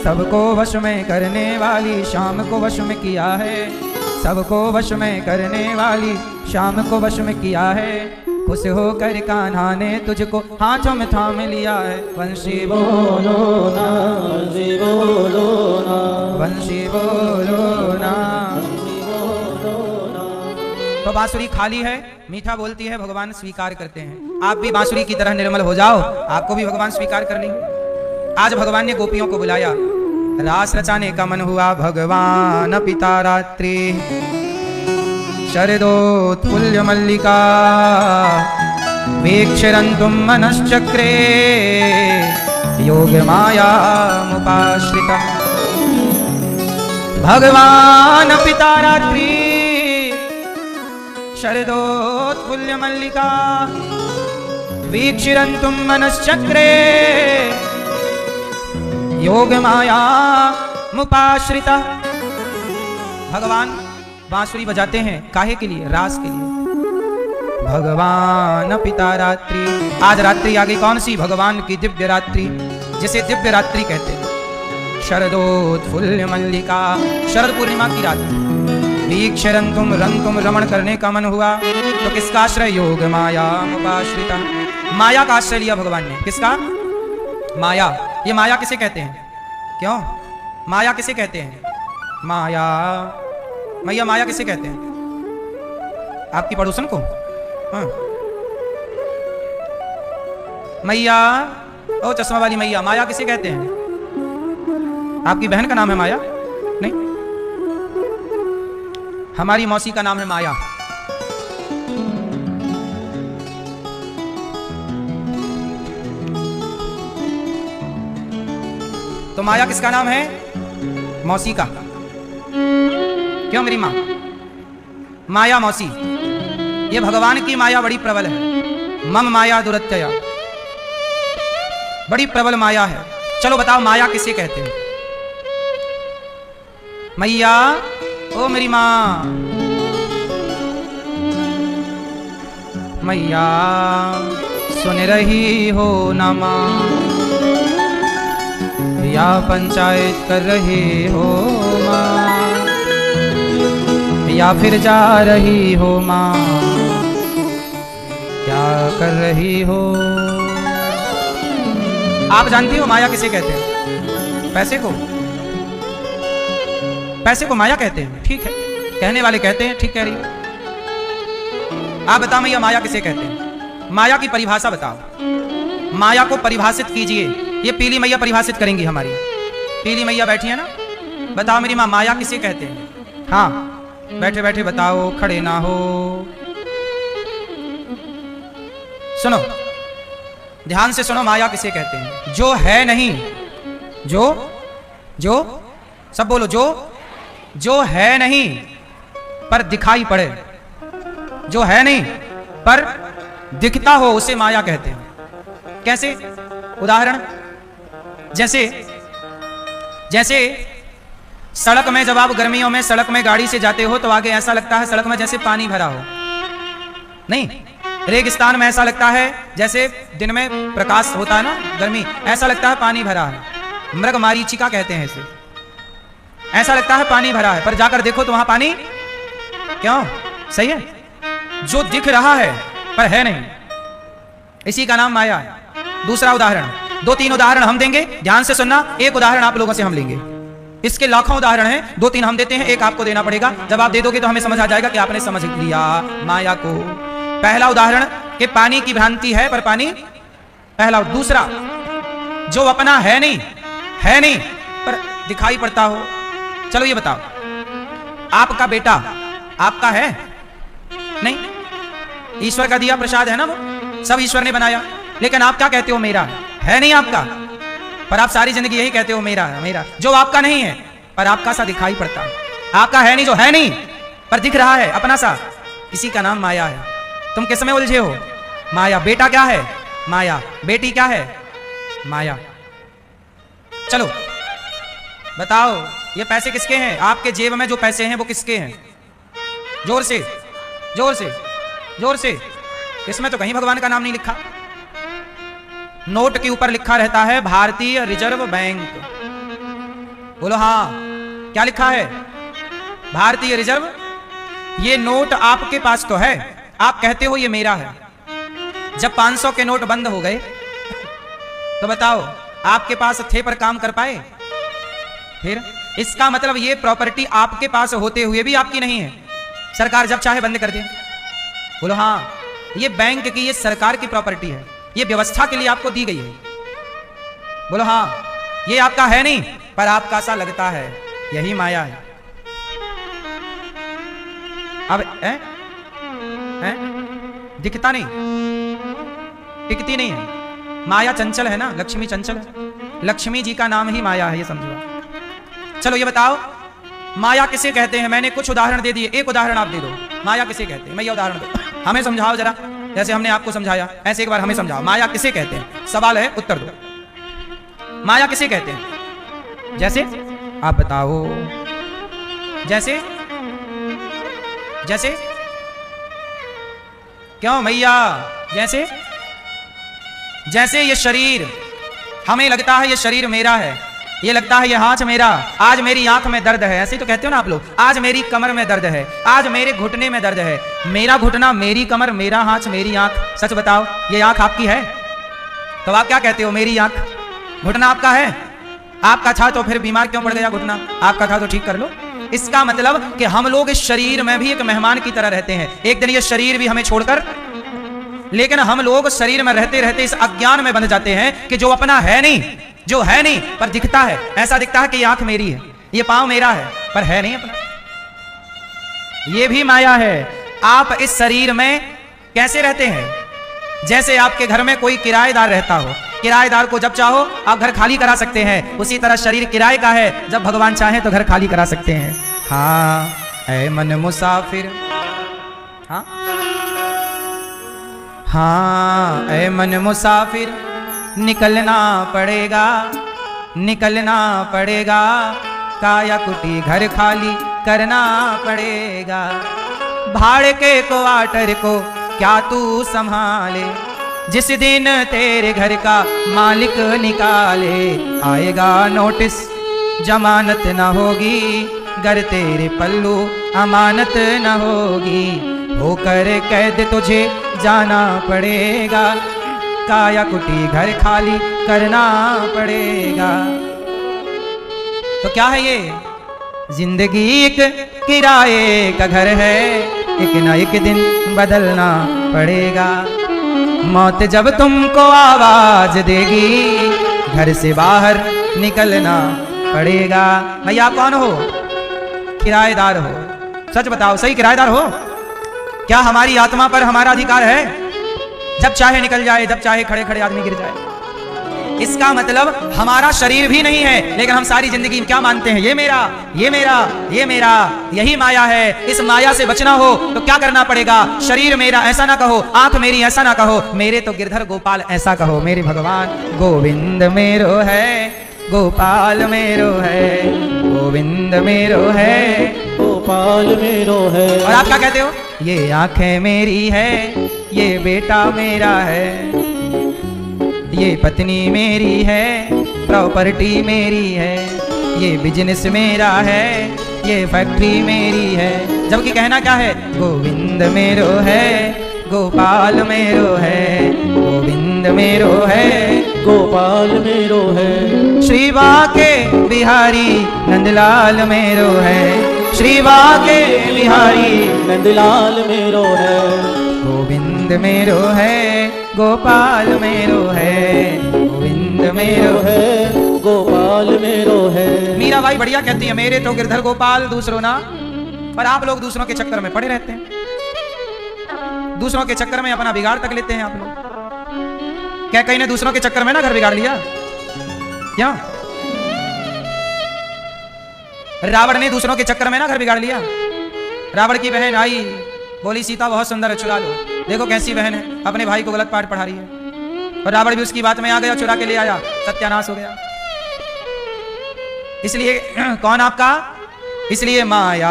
सबको वश में करने वाली शाम को वश में किया है। सबको वश में करने वाली शाम को वश में किया है। खुश होकर कान्हा ने तुझको हाथों में थाम लिया है। वंशी बोलो ना, बंसी बोलो ना, वंशी बोलो ना। तो बांसुरी खाली है, मीठा बोलती है, भगवान स्वीकार करते हैं। आप भी बांसुरी की तरह निर्मल हो जाओ, आपको भी भगवान स्वीकार कर लेंगे। आज भगवान ने गोपियों को बुलाया, रास रचाने का मन हुआ। भगवान पिता रात्रि शरदोत्फुल्ल मल्लिका वीक्षरन्तुं मनश्चक्रे योग माया मुपाश्रितम्। भगवान पिता रात्रि शरदोत्फुल्ल मल्लिका वीक्षरन्तुं मनश्चक्रे योग माया मुपाश्रिता। भगवान बांसुरी बजाते हैं काहे के लिए? रास के लिए। भगवान पिता रात्रि, आज रात्रि आ गई, कौन सी? भगवान की दिव्य रात्रि, जिसे दिव्य रात्रि कहते हैं। शरदोत्फुल्ल मल्लिका, शरद पूर्णिमा की रात्रि। वीक्षरन्तुं रंतुं, रमण करने का मन हुआ तो किसका आश्रय? योग माया मुपाश्रिता, माया का आश्रय लिया भगवान ने। किसका? माया। ये माया किसे कहते हैं? क्यों माया किसे कहते हैं? माया मैया माया किसे कहते हैं? आपकी पड़ोसन को? हाँ। मैया, ओ चश्मा वाली मैया, माया किसे कहते हैं? आपकी बहन का नाम है माया? नहीं, हमारी मौसी का नाम है माया। तो माया किसका नाम है? मौसी का। क्यों मेरी माँ? माया मौसी। ये भगवान की माया बड़ी प्रबल है। मम माया दुरत्यया, बड़ी प्रबल माया है। चलो बताओ माया किसे कहते हैं? मैया, ओ मेरी माँ, मैया सुन रही हो ना माँ, या पंचायत कर रही हो माँ, या फिर जा रही हो माँ, क्या कर रही हो? आप जानती हो माया किसे कहते हैं? पैसे को। पैसे को माया कहते हैं, ठीक है, कहने वाले कहते हैं, ठीक कह रही है। आप बताओ मैया माया किसे कहते हैं? माया की परिभाषा बताओ, माया को परिभाषित कीजिए। ये पीली मैया परिभाषित करेंगी हमारी। पीली मैया बैठी है ना, बताओ मेरी माँ माया किसे कहते हैं? हाँ, बैठे बैठे बताओ, खड़े ना हो। सुनो, ध्यान से सुनो, माया किसे कहते हैं? जो है नहीं, जो सब बोलो, जो है नहीं पर दिखाई पड़े, जो है नहीं पर दिखता हो, उसे माया कहते हैं। कैसे? उदाहरण, जैसे सड़क में जब आप गर्मियों में सड़क में गाड़ी से जाते हो तो आगे ऐसा लगता है सड़क में जैसे पानी भरा हो। नहीं, रेगिस्तान में ऐसा लगता है जैसे दिन में प्रकाश होता है ना, गर्मी, ऐसा लगता है पानी भरा है। मृग मारीचिका कहते हैं इसे। ऐसा लगता है पानी भरा है, पर जाकर देखो तो वहां पानी, क्यों? सही है, जो दिख रहा है पर है नहीं, इसी का नाम माया है। दूसरा उदाहरण, 2-3 उदाहरण हम देंगे, ध्यान से सुनना। एक उदाहरण आप लोगों से हम लेंगे, इसके लाखों उदाहरण हैं। 2-3 हम देते हैं, एक आपको देना पड़ेगा। जब आप दे दोगे तो हमें समझ आ जाएगा कि आपने समझ लिया माया को। पहला उदाहरण कि पानी की भ्रांति है पर पानी, पहला। दूसरा, जो अपना है नहीं पर दिखाई पड़ता हो। चलो ये बताओ, आपका बेटा आपका है नहीं, ईश्वर का दिया प्रसाद है ना, वो सब ईश्वर ने बनाया, लेकिन आप क्या कहते हो? मेरा है नहीं आपका, पर आप सारी जिंदगी यही कहते हो मेरा। जो आपका नहीं है पर आपका सा दिखाई पड़ता है। आपका है नहीं, जो है नहीं पर दिख रहा है अपना सा, इसी का नाम माया है। तुम किस में उलझे हो? माया। बेटा क्या है? माया। बेटी क्या है? माया। चलो बताओ, ये पैसे किसके हैं? आपके जेब में जो पैसे हैं वो किसके हैं? जोर से। इसमें तो कहीं भगवान का नाम नहीं लिखा। नोट के ऊपर लिखा रहता है भारतीय रिजर्व बैंक। बोलो हाँ, क्या लिखा है? भारतीय रिजर्व। ये नोट आपके पास तो है, आप कहते हो ये मेरा है। जब 500 के नोट बंद हो गए तो बताओ आपके पास थे पर काम कर पाए? फिर इसका मतलब ये प्रॉपर्टी आपके पास होते हुए भी आपकी नहीं है, सरकार जब चाहे बंद कर दे। बोलो हाँ, ये बैंक की, ये सरकार की प्रॉपर्टी है, ये व्यवस्था के लिए आपको दी गई है। बोलो हाँ, ये आपका है नहीं पर आपका सा लगता है, यही माया है। अब दिखता नहीं, टिकती नहीं है। माया चंचल है ना, लक्ष्मी चंचल है। लक्ष्मी जी का नाम ही माया है, ये समझो। चलो ये बताओ माया किसे कहते हैं? मैंने कुछ उदाहरण दे दिए, एक उदाहरण आप दे दो। माया किसे कहते हैं? मैं ये उदाहरण दो, हमें समझाओ जरा। जैसे हमने आपको समझाया ऐसे एक बार हमें समझाओ, माया किसे कहते हैं? सवाल है, उत्तर दो। माया किसे कहते हैं? जैसे आप बताओ। जैसे क्यों मैया? जैसे ये शरीर, हमें लगता है ये शरीर मेरा है, ये लगता है ये हाथ मेरा। आज मेरी आंख में दर्द है, ऐसे तो कहते हो ना आप लोग। आज मेरी कमर में दर्द है, आज मेरे घुटने में दर्द है। मेरा घुटना, मेरी कमर, मेरा हाथ, मेरी आंख। सच बताओ, ये आंख आपकी है? तो आप क्या कहते हो? मेरी आंख। घुटना आपका है? आपका था तो फिर बीमार क्यों पड़ गया घुटना? आपका था तो ठीक कर लो। इसका मतलब कि हम लोग इस शरीर में भी एक मेहमान की तरह रहते हैं। एक दिन ये शरीर भी हमें छोड़कर, लेकिन हम लोग शरीर में रहते रहते इस अज्ञान में बंध जाते हैं कि जो अपना है नहीं, जो है नहीं पर दिखता है। ऐसा दिखता है कि ये आंख मेरी है, ये पांव मेरा है, पर है नहीं अपना। ये भी माया है। आप इस शरीर में कैसे रहते हैं? जैसे आपके घर में कोई किराएदार रहता हो, किराएदार को जब चाहो आप घर खाली करा सकते हैं, उसी तरह शरीर किराए का है, जब भगवान चाहे तो घर खाली करा सकते हैं। हाँ ऐ मन मुसाफिर, हाँ हाँ ऐ मन मुसाफिर, निकलना पड़ेगा, निकलना पड़ेगा, काया कुटी घर खाली करना पड़ेगा। भाड़े के क्वार्टर को क्या तू संभाले, जिस दिन तेरे घर का मालिक निकाले, आएगा नोटिस जमानत न होगी, घर तेरे पल्लू अमानत न होगी, होकर कैद तुझे जाना पड़ेगा, काया कुटी घर खाली करना पड़ेगा। तो क्या है ये? जिंदगी एक किराए का घर है, एक ना एक दिन बदलना पड़ेगा। मौत जब तुमको आवाज देगी, घर से बाहर निकलना पड़ेगा। भैया आप कौन हो? किराएदार हो। सच बताओ, सही किराएदार हो? क्या हमारी आत्मा पर हमारा अधिकार है? जब चाहे निकल जाए, जब चाहे खड़े खड़े आदमी गिर जाए। इसका मतलब हमारा शरीर भी नहीं है, लेकिन हम सारी जिंदगी क्या मानते हैं? ये मेरा, ये मेरा, ये मेरा। यही माया है। इस माया से बचना हो तो क्या करना पड़ेगा? शरीर मेरा ऐसा ना कहो, आंख मेरी ऐसा ना कहो, मेरे तो गिरधर गोपाल ऐसा कहो। मेरे भगवान गोविंद मेरो है, गोपाल मेरो है, गोविंद मेरो है, गोपाल मेरो है। और आप क्या कहते हो? ये आंखें मेरी है, ये बेटा मेरा है, ये पत्नी मेरी है, प्रॉपर्टी मेरी है, ये बिजनेस मेरा है, ये फैक्ट्री मेरी है। जबकि कहना क्या है? गोविंद मेरो है, गोपाल मेरो है, गोविंद मेरो है, गोपाल मेरो है। श्री बाके बिहारी नंदलाल मेरो है, श्री बाके बिहारी नंदलाल मेरो है। गोविंद मेरो है, गोपाल मेरो है, गोविंद मेरो है, गोपाल मेरो है। मीराबाई बढ़िया कहती है, मेरे तो गिरधर गोपाल दूसरों ना। पर आप लोग दूसरों के चक्कर में पड़े रहते हैं, दूसरों के चक्कर में अपना बिगाड़ तक लेते हैं आप लोग। क्या कहीं ने दूसरों के चक्कर में ना घर बिगाड़ लिया? क्या रावण ने दूसरों के चक्कर में ना घर बिगाड़ लिया? रावण की बहन आई, बोली सीता बहुत सुंदर है, चुरा लो। देखो कैसी बहन है, अपने भाई को गलत पाठ पढ़ा रही है। और रावण भी उसकी बात में आ गया, चुरा के ले आया, सत्यानाश हो गया। इसलिए कौन आपका? इसलिए माया,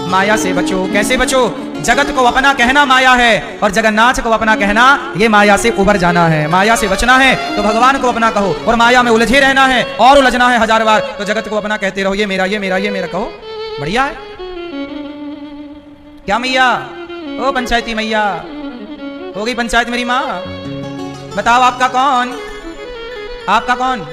माया से बचो। कैसे बचो? जगत को अपना कहना माया है, और जगन्नाथ को अपना कहना ये माया से उबर जाना है। माया से बचना है तो भगवान को अपना कहो, और माया में उलझे रहना है और उलझना है हजार बार तो जगत को अपना कहते रहो, ये मेरा, ये मेरा, ये मेरा कहो। बढ़िया है क्या मैया? ओ पंचायती मैया, हो गई पंचायत मेरी माँ? बताओ आपका कौन? आपका कौन?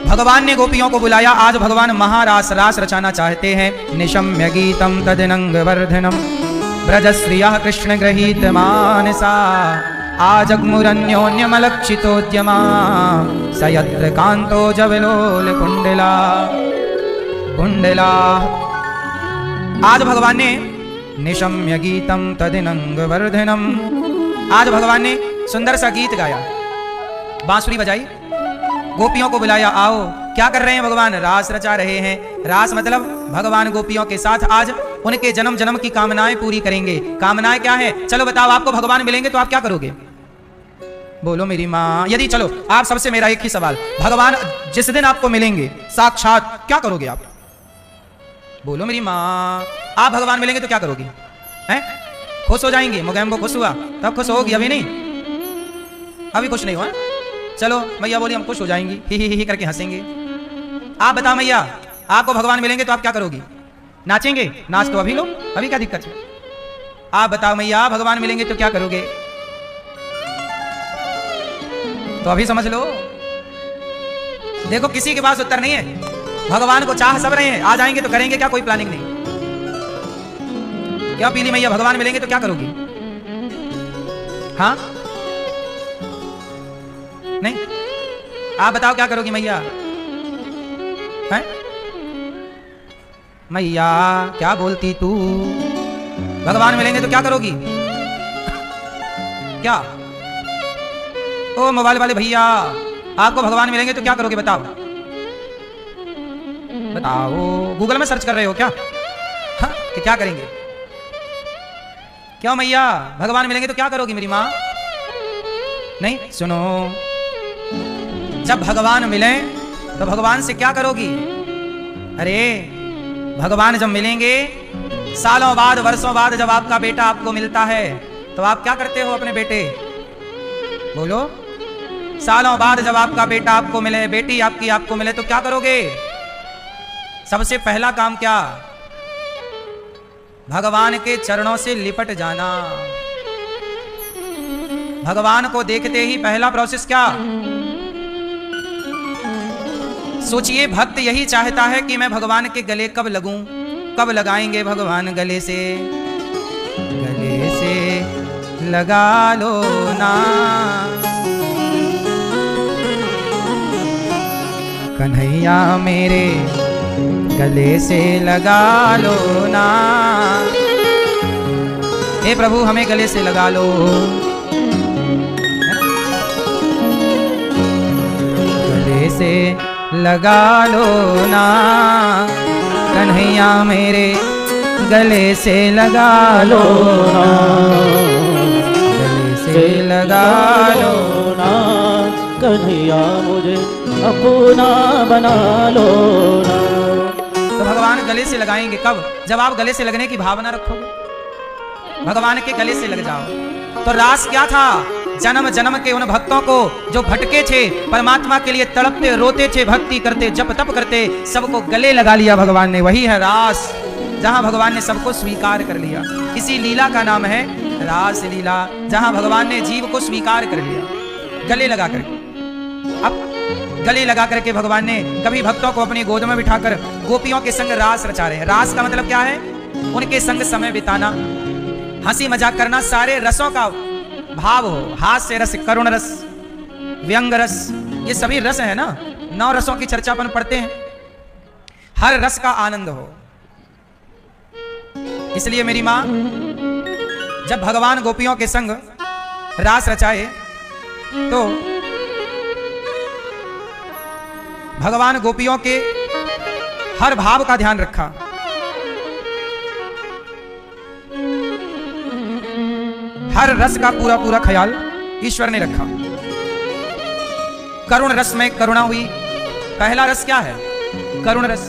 भगवान ने गोपियों को बुलाया। आज भगवान महारास रास रचाना चाहते हैं। निशम्य गीतम तदनंग वर्धनम ब्रजश्रियः कृष्ण गृहीत मानसा आजग्मुरन्योन्यमलक्षितोद्यमा सयत्र कांतो जवलोल कुंडला कुंडला। आज भगवान ने निशम्य गीतम तदिनंग वर्धनम, आज भगवान ने सुंदर सा गीत गाया, बांसुरी बजाई, गोपियों को बुलाया। आओ, क्या कर रहे हैं भगवान? रास रचा रहे हैं। रास मतलब भगवान गोपियों के साथ आज उनके जन्म जन्म की कामनाएं पूरी करेंगे। कामनाएं क्या है? चलो बताओ, आपको भगवान मिलेंगे तो आप क्या करोगे? बोलो मेरी माँ। यदि चलो आप सबसे मेरा एक ही सवाल, भगवान जिस दिन आपको मिलेंगे साक्षात, क्या करोगे आप? बोलो मेरी माँ। आप भगवान मिलेंगे तो क्या करोगी? हैं? खुश हो जाएंगी? मुगैम्बो खुश हुआ तब खुश होगी, अभी नहीं, अभी खुश नहीं हुआ। चलो मैया बोली हम खुश हो जाएंगी, ही करके हंसेंगे। आप बताओ मैया, आपको भगवान मिलेंगे तो आप क्या करोगी? नाचेंगे? नाच तो अभी लो, अभी क्या दिक्कत है? आप बताओ मैया, भगवान मिलेंगे तो क्या करोगे? तो अभी समझ लो। देखो किसी के पास उत्तर नहीं है, भगवान को चाह सब रहे हैं, आ जाएंगे तो करेंगे क्या, कोई प्लानिंग नहीं। क्या पीली मैया भगवान मिलेंगे तो क्या करोगी? हाँ नहीं, आप बताओ क्या करोगी मैया? हैं मैया क्या बोलती तू? भगवान मिलेंगे तो क्या करोगी? क्या? ओ मोबाइल वाले भैया, आपको भगवान मिलेंगे तो क्या करोगे बताओ? बताओ, गूगल में सर्च कर रहे हो क्या? हाँ कि क्या करेंगे? क्यों मैया भगवान मिलेंगे तो क्या करोगी मेरी माँ? नहीं सुनो, जब भगवान मिले तो भगवान से क्या करोगी? अरे भगवान जब मिलेंगे, सालों बाद वर्षों बाद जब आपका बेटा आपको मिलता है तो आप क्या करते हो अपने बेटे? बोलो, सालों बाद जब आपका बेटा आपको मिले, बेटी आपकी आपको मिले तो क्या करोगे? सबसे पहला काम क्या? भगवान के चरणों से लिपट जाना। भगवान को देखते ही पहला प्रोसेस क्या? सोचिए, भक्त यही चाहता है कि मैं भगवान के गले कब लगूं। कब लगाएंगे भगवान गले से? गले से लगा लो ना कन्हैया मेरे, गले से लगा लो ना। हे प्रभु हमें गले से लगा लो, गले से लगा लो ना कन्हैया मेरे, गले से लगा लो ना, गले से लगा लो ना कन्हैया मुझे अपना बना लो ना। तो भगवान गले से लगाएंगे कब? जब आप गले से लगने की भावना रखोगे, भगवान के गले से लग जाओ। तो रास क्या था? जन्म जन्म के उन भक्तों को जो भटके थे, परमात्मा के लिए तड़पते रोते थे, भक्ति करते जप तप करते, सबको गले लगा लिया भगवान ने। वही है रास, जहां भगवान ने सबको स्वीकार कर लिया। इसी लीला का नाम है रास लीला, जहां भगवान ने जीव को स्वीकार कर लिया गले लगा करके। अब गले लगा करके भगवान ने कभी भक्तों को अपनी गोद में बिठाकर गोपियों के संग रास रचा रहे हैं। रास का मतलब क्या है? उनके संग समय बिताना, हंसी मजाक करना, सारे रसों का भाव हो। हास्य रस, करुण रस, व्यंग रस, ये सभी रस है ना। 9 रसों की चर्चा अपन पढ़ते हैं, हर रस का आनंद हो। इसलिए मेरी मां, जब भगवान गोपियों के संग रास रचाए तो भगवान गोपियों के हर भाव का ध्यान रखा। हर रस का पूरा पूरा ख्याल ईश्वर ने रखा। करुण रस में करुणा हुई। पहला रस क्या है? करुण रस।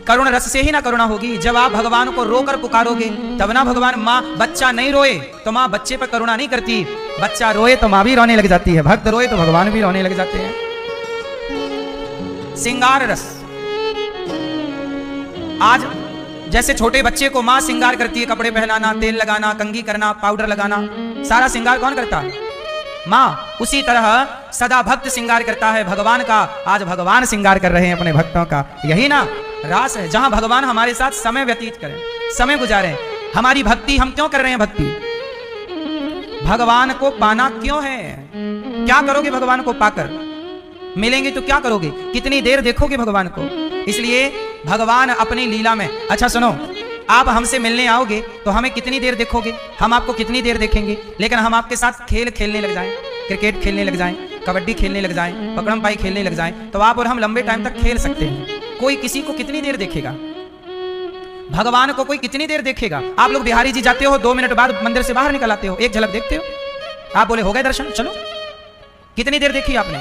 करुण रस से ही ना करुणा होगी, जब आप भगवान को रोकर पुकारोगे तब ना भगवान। माँ बच्चा नहीं रोए तो माँ बच्चे पर करुणा नहीं करती, बच्चा रोए तो माँ भी रोने लग जाती है, भक्त रोए तो भगवान भी रोने लग जाते हैं। सिंगार रस। आज जैसे छोटे बच्चे को माँ सिंगार करती है, कपड़े पहनाना, तेल लगाना, कंघी करना, पाउडर लगाना, सारा सिंगार कौन करता है? माँ। उसी तरह सदा भक्त सिंगार करता है भगवान का। आज भगवान सिंगार कर रहे हैं अपने भक्तों का। यही ना रास है, जहां भगवान हमारे साथ समय व्यतीत करें, समय गुजारें। हमारी भक्ति हम क्यों कर रहे हैं? भक्ति भगवान को पाना क्यों है? क्या करोगे भगवान को पाकर? मिलेंगे तो क्या करोगे? कितनी देर देखोगे भगवान को? इसलिए भगवान अपनी लीला में। अच्छा सुनो, आप हमसे मिलने आओगे तो हमें कितनी देर देखोगे? हम आपको कितनी देर देखेंगे? लेकिन हम आपके साथ खेल खेलने लग जाएं, क्रिकेट खेलने लग जाएं, कबड्डी खेलने लग जाएं, पकड़म पाई खेलने लग जाएं, तो आप और हम लंबे टाइम तक खेल सकते हैं। कोई किसी को कितनी देर देखेगा? भगवान को कोई कितनी देर देखेगा? आप लोग बिहारी जी जाते हो, 2 मिनट बाद मंदिर से बाहर निकल आते हो, एक झलक देखते हो, आप बोले हो गए दर्शन, चलो। कितनी देर देखी आपने?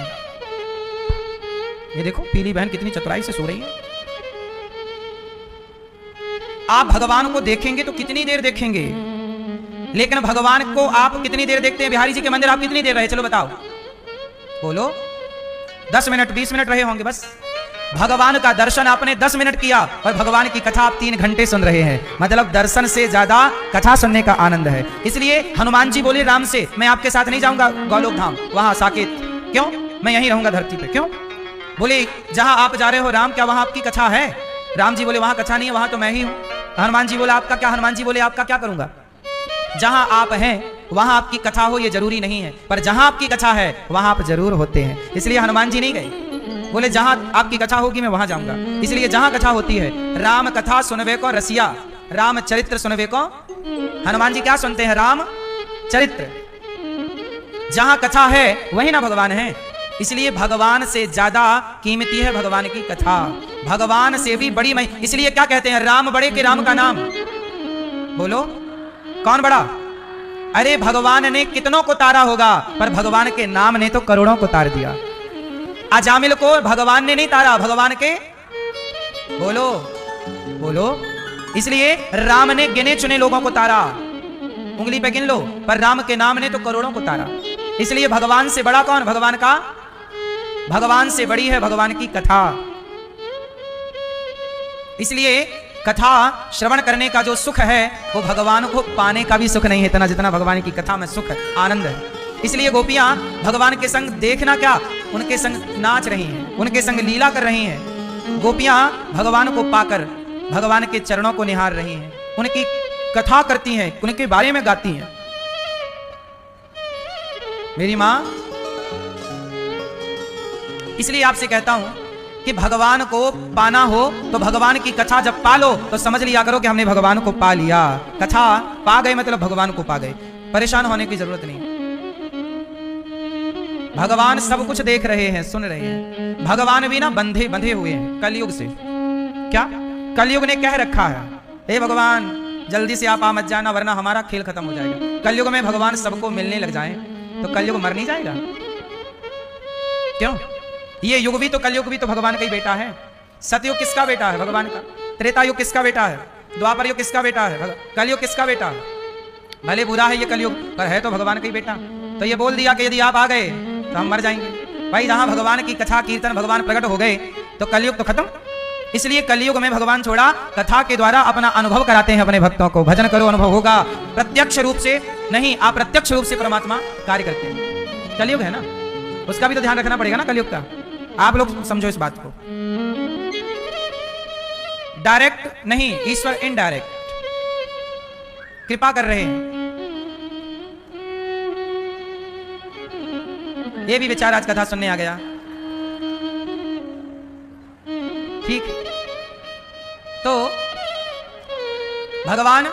ये देखो पीली बहन कितनी चतुराई से सो रही है। आप भगवान को देखेंगे तो कितनी देर देखेंगे? लेकिन भगवान को आप कितनी देर देखते हैं? बिहारी जी के मंदिर आप कितनी देर रहे? चलो बताओ, बोलो। 10 मिनट 20 मिनट रहे होंगे बस। भगवान का दर्शन आपने 10 मिनट किया और भगवान की कथा आप 3 घंटे सुन रहे हैं। मतलब दर्शन से ज्यादा कथा सुनने का आनंद है। इसलिए हनुमान जी बोले राम से, मैं आपके साथ नहीं जाऊंगा गोलोक धाम, वहां साकेत। क्यों? मैं यहीं रहूंगा धरती पे। क्यों? बोले जहां आप जा रहे हो राम, क्या वहां आपकी कथा है? राम जी बोले वहां कथा नहीं है, वहां तो मैं ही हूं। हनुमान जी बोले आपका क्या? हनुमान जी बोले आपका क्या करूंगा? जहां आप हैं वहां आपकी कथा हो ये जरूरी नहीं है, पर जहां आपकी कथा है वहां आप जरूर होते हैं। इसलिए हनुमान जी नहीं गए, बोले जहां आपकी कथा होगी मैं वहां जाऊंगा। इसलिए जहां कथा होती है, राम कथा सुनवे को रसिया, राम चरित्र सुनवे को। हनुमान जी क्या सुनते हैं? राम चरित्र। जहां कथा है वही ना भगवान है। इसलिए भगवान से ज्यादा कीमती है भगवान की कथा, भगवान से भी बड़ी मैं। इसलिए क्या कहते हैं? राम बड़े के राम का नाम। बोलो कौन बड़ा? अरे भगवान ने कितनों को तारा होगा, पर भगवान के नाम ने तो करोड़ों को तार दिया। अजामिल को भगवान ने नहीं तारा, भगवान के। बोलो बोलो। इसलिए राम ने गिने चुने लोगों को तारा, उंगली पे गिन लो, पर राम के नाम ने तो करोड़ों को तारा। इसलिए भगवान से बड़ा कौन? भगवान का, भगवान से बड़ी है भगवान की कथा। इसलिए कथा श्रवण करने का जो सुख है वो भगवान को पाने का भी सुख नहीं है इतना, जितना भगवान की कथा में सुख है, आनंद है। इसलिए गोपियां भगवान के संग देखना क्या, उनके संग नाच रही हैं, उनके संग लीला कर रही हैं। गोपियां भगवान को पाकर भगवान के चरणों को निहार रही हैं, उनकी कथा करती हैं, उनके बारे में गाती हैं। मेरी मां, इसलिए आपसे कहता हूं कि भगवान को पाना हो तो भगवान की कथा जब पालो तो समझ लिया करो कि हमने भगवान को पा लिया। कथा पा गए मतलब भगवान को पा गए, परेशान होने की जरूरत नहीं। भगवान सब कुछ देख रहे हैं, सुन रहे हैं। भगवान भी ना बंधे हुए हैं कलयुग से। क्या कलयुग ने कह रखा है, हे भगवान जल्दी से आप आ मत जाना वरना हमारा खेल खत्म हो जाएगा। कलयुग में भगवान सबको मिलने लग जाए तो कलयुग मर नहीं जाएगा? क्यों? ये युग भी तो, कलयुग भी तो भगवान का ही बेटा है। सतयुग किसका बेटा है? भगवान का। त्रेता युग किसका बेटा है? द्वापर युग किसका बेटा है? कलयुग किसका बेटा है? भले बुरा है ये कलयुग, पर है तो भगवान का ही बेटा। तो ये बोल दिया कि यदि आप आ गए तो हम मर जाएंगे। भाई जहां भगवान की कथा कीर्तन भगवान प्रकट हो गए तो कलयुग तो खत्म। इसलिए कलयुग में भगवान थोड़ा कथा के द्वारा अपना अनुभव कराते हैं अपने भक्तों को। भजन करो अनुभव होगा, प्रत्यक्ष रूप से नहीं, अप्रत्यक्ष रूप से परमात्मा कार्य करते हैं। कलयुग है ना, उसका भी तो ध्यान रखना पड़ेगा ना कलयुग का। आप लोग समझो इस बात को। डायरेक्ट नहीं, ईश्वर इनडायरेक्ट कृपा कर रहे हैं। ये भी विचार आज कथा सुनने आ गया। ठीक, तो भगवान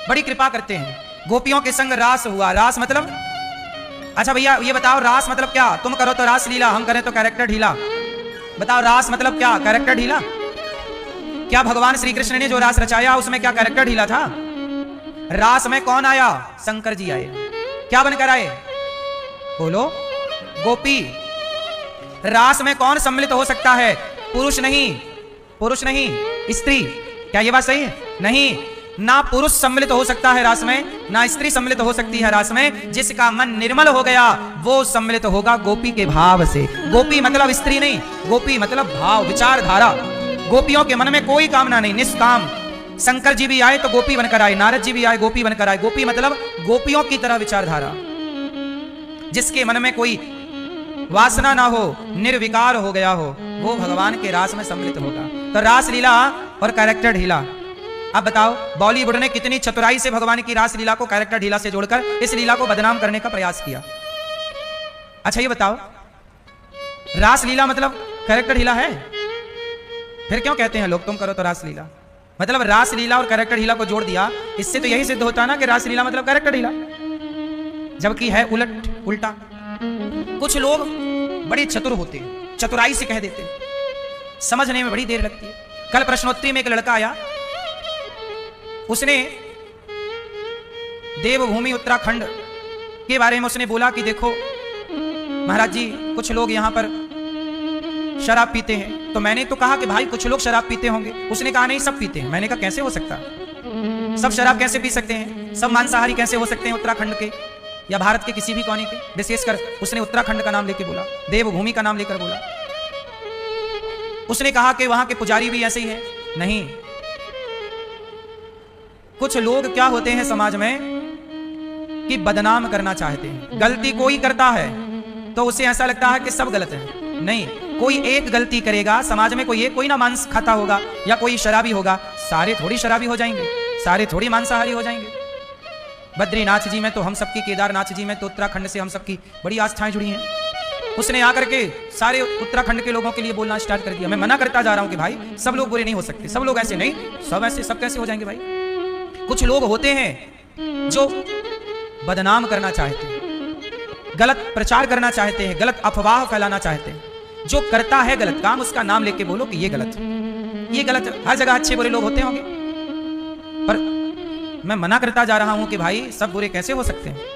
बड़ी कृपा करते हैं। गोपियों के संग रास हुआ। रास मतलब, अच्छा भैया ये बताओ रास मतलब क्या? तुम करो तो रास लीला, हम करें तो कैरेक्टर ढीला। बताओ रास मतलब क्या? कैरेक्टर ढीला। क्या भगवान श्री कृष्ण ने जो रास रचाया उसमें क्या कैरेक्टर ढीला था? रास में कौन आया? शंकर जी आए। क्या बनकर आए? बोलो गोपी। रास में कौन सम्मिलित हो सकता है? पुरुष नहीं, पुरुष नहीं, स्त्री। क्या ये बात सही है? नहीं, ना पुरुष सम्मिलित हो सकता है रास में, ना स्त्री सम्मिलित हो सकती है रास में। जिसका मन निर्मल हो गया वो सम्मिलित होगा गोपी के भाव से। गोपी मतलब स्त्री नहीं, गोपी मतलब भाव, विचारधारा। गोपियों के मन में कोई कामना नहीं, निष्काम। शंकर जी भी आए तो गोपी बनकर आए, नारद जी भी आए गोपी बनकर आए। गोपी मतलब गोपियों की तरह विचारधारा। जिसके मन में कोई वासना ना हो, निर्विकार हो गया हो, वो भगवान के रास में सम्मिलित होगा। तो रास लीला और कैरेक्टर ढीला। अब बताओ बॉलीवुड ने कितनी चतुराई से भगवान की रास लीला को कैरेक्टर ढीला से जोड़कर इस लीला को बदनाम करने का प्रयास किया। अच्छा ये बताओ रास लीला मतलब कैरेक्टर ढीला है? फिर क्यों कहते हैं लोग तुम करो तो रास लीला? मतलब रास लीला और कैरेक्टर ढीला को जोड़ दिया, इससे तो यही सिद्ध होता ना कि रास लीला मतलब कैरेक्टर ढीला, जबकि है उल्टा। कुछ लोग बड़े चतुर होते हैं, चतुराई से कह देते हैं, समझने में बड़ी देर लगती है। कल प्रश्नोत्तरी में एक लड़का आया, उसने देवभूमि उत्तराखंड के बारे में उसने बोला कि देखो महाराज जी कुछ लोग यहाँ पर शराब पीते हैं। तो मैंने तो कहा कि भाई कुछ लोग शराब पीते होंगे। उसने कहा नहीं सब पीते हैं। मैंने कहा कैसे हो सकता, सब शराब कैसे पी सकते हैं, सब मांसाहारी कैसे हो सकते हैं उत्तराखंड के या भारत के किसी भी कोने के? विशेषकर उसने उत्तराखंड का नाम लेके बोला, देवभूमि का नाम लेकर बोला। उसने कहा कि वहां के पुजारी भी ऐसे ही हैं। नहीं, कुछ लोग क्या होते हैं समाज में कि बदनाम करना चाहते हैं। गलती कोई करता है तो उसे ऐसा लगता है कि सब गलत है। नहीं, कोई एक गलती करेगा समाज में, कोई ना मांस खाता होगा या कोई शराबी होगा, सारे थोड़ी शराबी हो जाएंगे, सारे थोड़ी मांसाहारी हो जाएंगे। बद्रीनाथ जी में तो हम सबकी, केदारनाथ जी में तो उत्तराखंड से हम सबकी बड़ी आस्थाएं जुड़ी हैं। उसने आकर के सारे उत्तराखंड के लोगों के लिए बोलना स्टार्ट कर दिया। मैं मना करता जा रहा हूं कि भाई सब लोग बुरे नहीं हो सकते, सब लोग ऐसे नहीं, सब ऐसे, सब कैसे हो जाएंगे भाई। कुछ लोग होते हैं जो बदनाम करना चाहते हैं, गलत प्रचार करना चाहते हैं, गलत अफवाह फैलाना चाहते हैं। जो करता है गलत काम, उसका नाम लेके बोलो कि ये गलत है, ये गलत है। हर जगह अच्छे बुरे लोग होते होंगे, पर मैं मना करता जा रहा हूं कि भाई सब बुरे कैसे हो सकते हैं।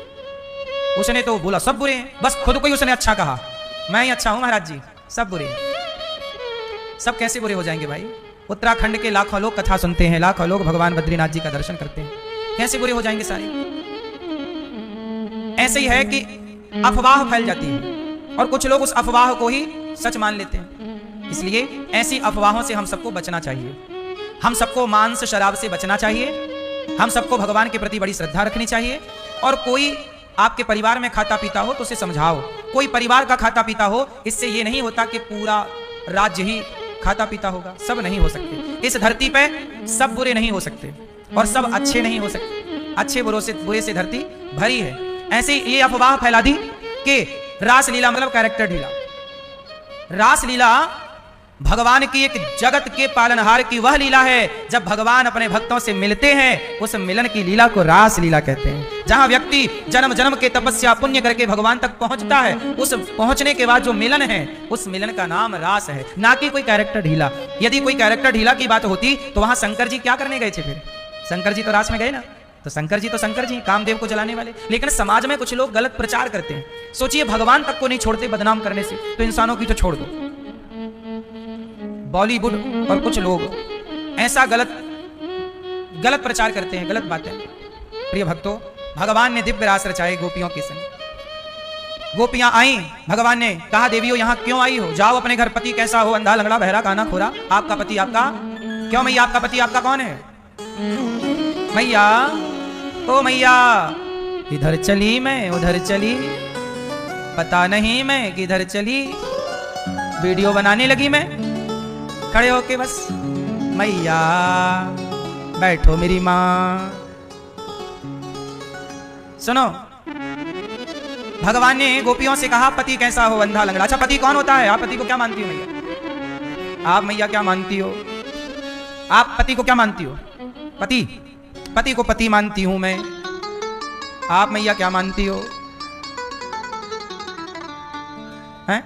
उसने तो बोला सब बुरे हैं, बस खुद को ही उसने अच्छा कहा, मैं ही अच्छा हूं महाराज जी, सब बुरे हैं। सब कैसे बुरे हो जाएंगे भाई। उत्तराखंड के लाखों लोग कथा सुनते हैं, लाखों लोग भगवान बद्रीनाथ जी का दर्शन करते हैं, कैसे बुरे हो जाएंगे सारे। ऐसे ही है कि अफवाह फैल जाती है और कुछ लोग उस अफवाह को ही सच मान लेते हैं। इसलिए ऐसी अफवाहों से हम सबको बचना चाहिए। हम सबको मांस शराब से बचना चाहिए। हम सबको भगवान के प्रति बड़ी श्रद्धा रखनी चाहिए। और कोई आपके परिवार में खाता पीता हो तो उसे समझाओ। कोई परिवार का खाता पीता हो, इससे ये नहीं होता कि पूरा राज्य ही खाता पीता होगा। सब नहीं हो सकते इस धरती पे, सब बुरे नहीं हो सकते और सब अच्छे नहीं हो सकते। अच्छे बुरे से धरती भरी है। ऐसे ही ये अफवाह फैला दी कि रासलीला मतलब कैरेक्टर ढीला। रासलीला भगवान की एक जगत के पालनहार की वह लीला है जब भगवान अपने भक्तों से मिलते हैं। उस मिलन की लीला को रास लीला कहते हैं। जहां व्यक्ति जन्म जन्म के तपस्या पुण्य करके भगवान तक पहुंचता है, उस पहुंचने के बाद जो मिलन है, उस मिलन का नाम रास है, ना कि कोई कैरेक्टर ढीला। यदि कोई कैरेक्टर ढीला की बात होती तो वहां शंकर जी क्या करने गए थे फिर? शंकर जी तो रास में गए ना। तो शंकर जी कामदेव को जलाने वाले। लेकिन समाज में कुछ लोग गलत प्रचार करते हैं। सोचिए, भगवान तक को नहीं छोड़ते बदनाम करने से, तो इंसानों की तो छोड़ दो। बॉलीवुड और कुछ लोग ऐसा गलत प्रचार करते हैं, गलत बातें। प्रिय भक्तों, भगवान ने दिव्य रास रचाए गोपियों के संग। गोपियां आई, भगवान ने कहा देवियों यहाँ क्यों आई हो? जाओ अपने घर, पति कैसा हो, अंधा लंगड़ा बहरा काना खोरा, आपका पति आपका क्यों? मैया आपका पति आपका कौन है? मैया, ओ मैया, इधर चली मैं उधर चली, पता नहीं मैं किधर चली। वीडियो बनाने लगी मैं खड़े होके, बस मैया बैठो मेरी माँ। सुनो, भगवान ने गोपियों से कहा पति कैसा हो, अंधा लंगड़ा। अच्छा, पति कौन होता है? आप पति को क्या मानती हो मैया? आप मैया क्या मानती हो? आप पति को क्या मानती हो? पति को पति मानती हूं मैं। आप मैया क्या मानती हो? हैं?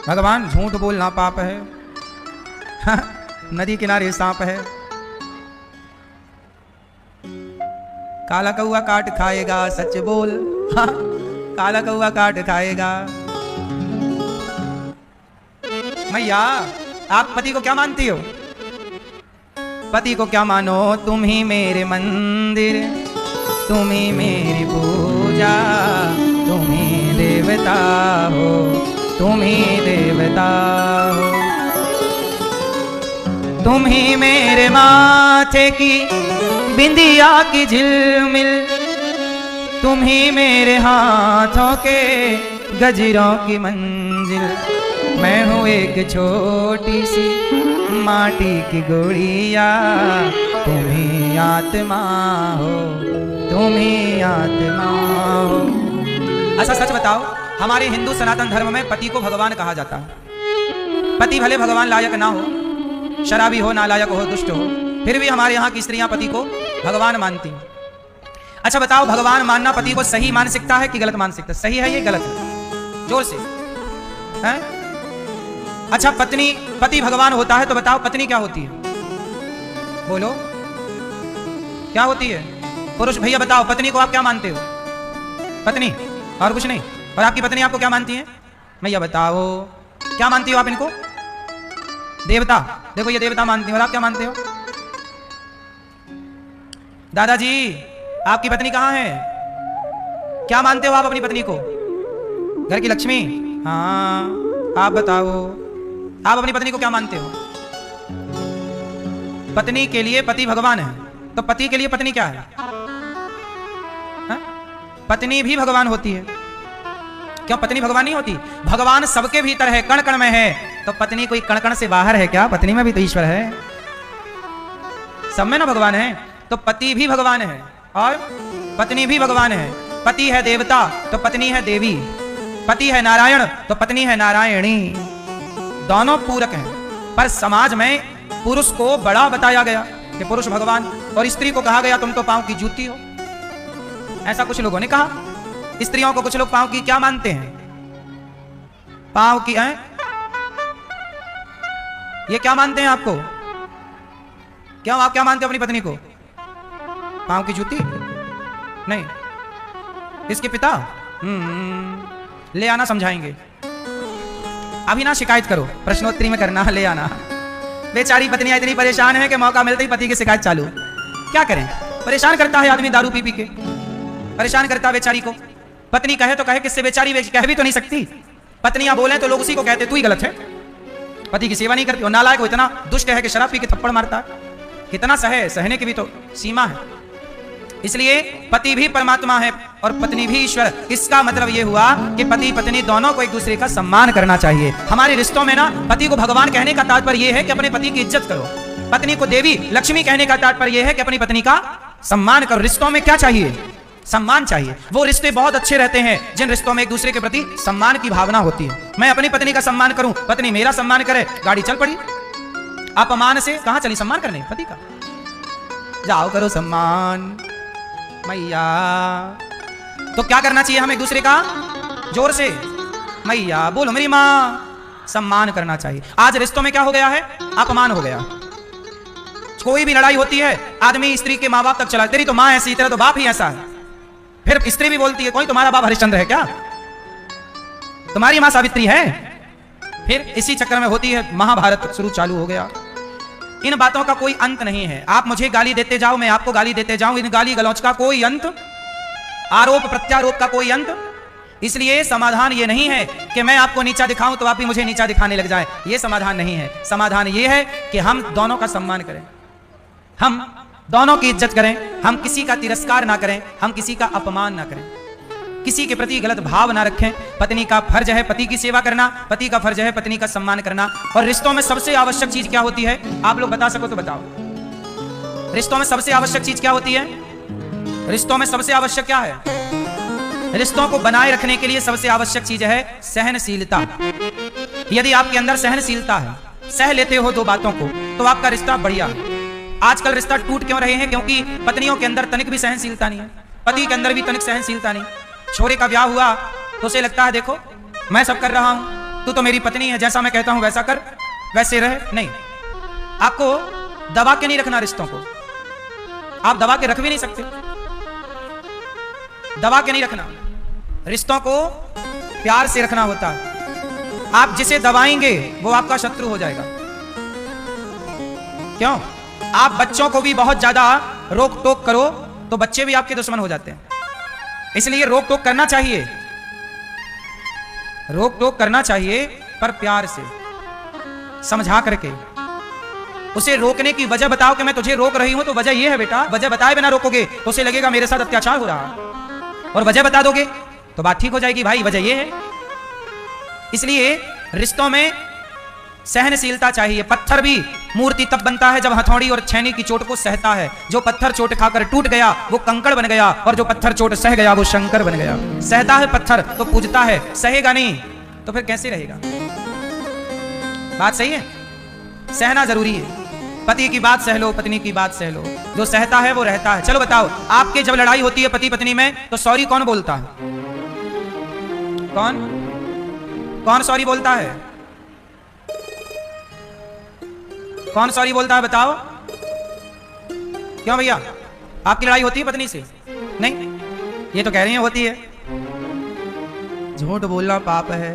भगवान, झूठ बोलना पाप है। नदी किनारे सांप है, काला कौआ काट खाएगा, सच बोल। काला कौआ काट खाएगा। मैया, आप पति को क्या मानती हो? पति को क्या मानो? तुम ही मेरे मंदिर, तुम ही मेरी पूजा, तुम ही देवता हो, तुम ही देवता हो। तुम ही मेरे माथे की बिंदिया की झिलमिल, तुम ही मेरे हाथों के गजरों की मंजिल। मैं हूँ एक छोटी सी माटी की गुड़िया, तुम ही आत्मा हो, तुम ही आत्मा हो। अच्छा सच बताओ, हमारे हिंदू सनातन धर्म में पति को भगवान कहा जाता है। पति भले भगवान लायक ना हो, शराबी हो, नालायक हो, दुष्ट हो, फिर भी हमारे यहाँ की स्त्रियां पति को भगवान मानती हैं। अच्छा बताओ, भगवान मानना पति को सही मानसिकता है कि गलत मानसिकता? सही है ये गलत है? जोर से है? अच्छा, पति भगवान होता है तो बताओ पत्नी क्या होती है? बोलो, क्या होती है? पुरुष भैया बताओ, पत्नी को आप क्या मानते हो? पत्नी और कुछ नहीं। और आपकी पत्नी आपको क्या मानती है? भैया बताओ, क्या मानती हो आप इनको? देवता। देखो ये देवता मानती हो, और आप क्या मानते हो? दादाजी, आपकी पत्नी कहाँ है? क्या मानते हो आप अपनी पत्नी को? घर की लक्ष्मी? हाँ, आप बताओ, आप अपनी पत्नी को क्या मानते हो? पत्नी के लिए पति भगवान है, तो पति के लिए पत्नी क्या है? हा? पत्नी भी भगवान होती है। क्यों पत्नी भगवान नहीं होती? भगवान सबके भीतर है, कण कण में है। तो पत्नी कोई कण कण से बाहर है क्या? पत्नी में भी तो ईश्वर है, सब में ना भगवान है। तो पति भी भगवान है और पत्नी भी भगवान है। पति है देवता तो पत्नी है देवी, पति है नारायण तो पत्नी है नारायणी। दोनों पूरक हैं, पर समाज में पुरुष को बड़ा बताया गया कि पुरुष भगवान, और स्त्री को कहा गया तुम तो पांव की जूती हो। ऐसा कुछ लोगों ने कहा। स्त्रियों को कुछ लोग पांव की क्या मानते हैं? पांव की है, ये क्या मानते हैं आपको? क्यों आप क्या मानते हो अपनी पत्नी को? पांव की जूती? नहीं, इसके पिता ले आना, समझाएंगे। अभी ना शिकायत करो, प्रश्नोत्तरी में करना, ले आना। बेचारी पत्नियां इतनी परेशान है कि मौका मिलते ही पति की शिकायत चालू। क्या करें, परेशान करता है आदमी दारू पी पी के, परेशान करता है बेचारी को। पत्नी कहे तो कहे किससे, बेचारी कह भी तो नहीं सकती। पत्नियां बोले तो लोग उसी को कहते तू ही गलत है, पति की सेवा नहीं करती। और नालायक वो इतना दुष्ट है कि शराब पी के थप्पड़ मारता है। कितना सहे, सहने की भी तो सीमा है। इसलिए पति भी परमात्मा है और पत्नी भी ईश्वर। इसका मतलब यह हुआ कि पति पत्नी दोनों को एक दूसरे का सम्मान करना चाहिए। हमारे रिश्तों में ना पति को भगवान कहने का तात्पर्य यह है कि अपने पति की इज्जत करो, पत्नी को देवी लक्ष्मी कहने का तात्पर्य यह है कि अपनी पत्नी का सम्मान करो। रिश्तों में क्या चाहिए? सम्मान चाहिए। वो रिश्ते बहुत अच्छे रहते हैं जिन रिश्तों में एक दूसरे के प्रति सम्मान की भावना होती है। मैं अपनी पत्नी का सम्मान करूं, पत्नी मेरा सम्मान करे, गाड़ी चल पड़ी। अपमान से कहां चली सम्मान करने पति का? जाओ करो सम्मान मैया। तो क्या करना चाहिए हमें एक दूसरे का? जोर से मैया बोलो मेरी मां, सम्मान करना चाहिए। आज रिश्तों में क्या हो गया है? अपमान हो गया। कोई भी लड़ाई होती है आदमी स्त्री के माँ बाप तक चला, तेरी तो माँ ऐसी, तेरा तो बाप ही ऐसा है। फिर स्त्री भी बोलती है कोई तुम्हारा बाप हरिश्चंद्र है क्या? तुम्हारी माँ सावित्री है? फिर इसी चक्कर में होती है महाभारत शुरू चालू हो गया। इन बातों का कोई अंत नहीं है। आप मुझे गाली देते जाओ, मैं आपको गाली देते जाऊं, इन गाली गलौच का कोई अंत, आरोप प्रत्यारोप का कोई अंत। इसलिए समाधान ये नहीं है कि मैं आपको नीचा दिखाऊं तो आप भी मुझे नीचा दिखाने लग जाए। ये समाधान नहीं है। समाधान ये है कि हम दोनों का सम्मान करें, हम दोनों की इज्जत करें, हम किसी का तिरस्कार ना करें, हम किसी का अपमान ना करें, किसी के प्रति गलत भाव ना रखें। पत्नी का फर्ज है पति की सेवा करना, पति का फर्ज है पत्नी का सम्मान करना। और रिश्तों में सबसे आवश्यक चीज क्या होती है? आप लोग बता सको तो बताओ। रिश्तों में सबसे आवश्यक चीज क्या होती है? रिश्तों में सबसे आवश्यक क्या है? रिश्तों को बनाए रखने के लिए सबसे आवश्यक चीज है सहनशीलता। यदि आपके अंदर सहनशीलता है, सह लेते हो दो बातों को, तो आपका रिश्ता बढ़िया है। आजकल रिश्ता टूट क्यों रहे हैं? क्योंकि पत्नियों के अंदर तनिक भी सहनशीलता नहीं है, पति के अंदर भी तनिक सहनशीलता नहीं। छोरे का ब्याह हुआ तो उसे लगता है देखो मैं सब कर रहा हूं, तू तो मेरी पत्नी है, जैसा मैं कहता हूं वैसा कर, वैसे रहे। नहीं, आपको दबा के नहीं रखना रिश्तों को। आप दबा के रख भी नहीं सकते, दबा के नहीं रखना। रिश्तों को प्यार से रखना होता है। आप जिसे दबाएंगे वो आपका शत्रु हो जाएगा। क्यों? आप बच्चों को भी बहुत ज्यादा रोक टोक करो तो बच्चे भी आपके दुश्मन हो जाते हैं। इसलिए रोक टोक करना चाहिए, रोक टोक करना चाहिए, पर प्यार से समझा करके। उसे रोकने की वजह बताओ कि मैं तुझे रोक रही हूं तो वजह यह है बेटा। वजह बताए बिना रोकोगे तो उसे लगेगा मेरे साथ अत्याचार हो रहा, और वजह बता दोगे तो बात ठीक हो जाएगी, भाई वजह यह है। इसलिए रिश्तों में सहनशीलता चाहिए। पत्थर भी मूर्ति तब बनता है जब हथौड़ी और छेनी की चोट को सहता है। जो पत्थर चोट खाकर टूट गया वो कंकड़ बन गया, और जो पत्थर चोट सह गया वो शंकर बन गया। सहता है पत्थर तो पूजता है, सहेगा नहीं तो फिर कैसे रहेगा? बात सही है, सहना जरूरी है। पति की बात सह लो, पत्नी की बात सह लो, जो सहता है वो रहता है। चलो बताओ, आपके जब लड़ाई होती है पति पत्नी में तो सॉरी कौन बोलता है? कौन कौन सॉरी बोलता है? कौन सॉरी बोलता है बताओ? क्यों भैया, आपकी लड़ाई होती है पत्नी से? नहीं, ये तो कह रही है होती है। झूठ बोलना पाप है।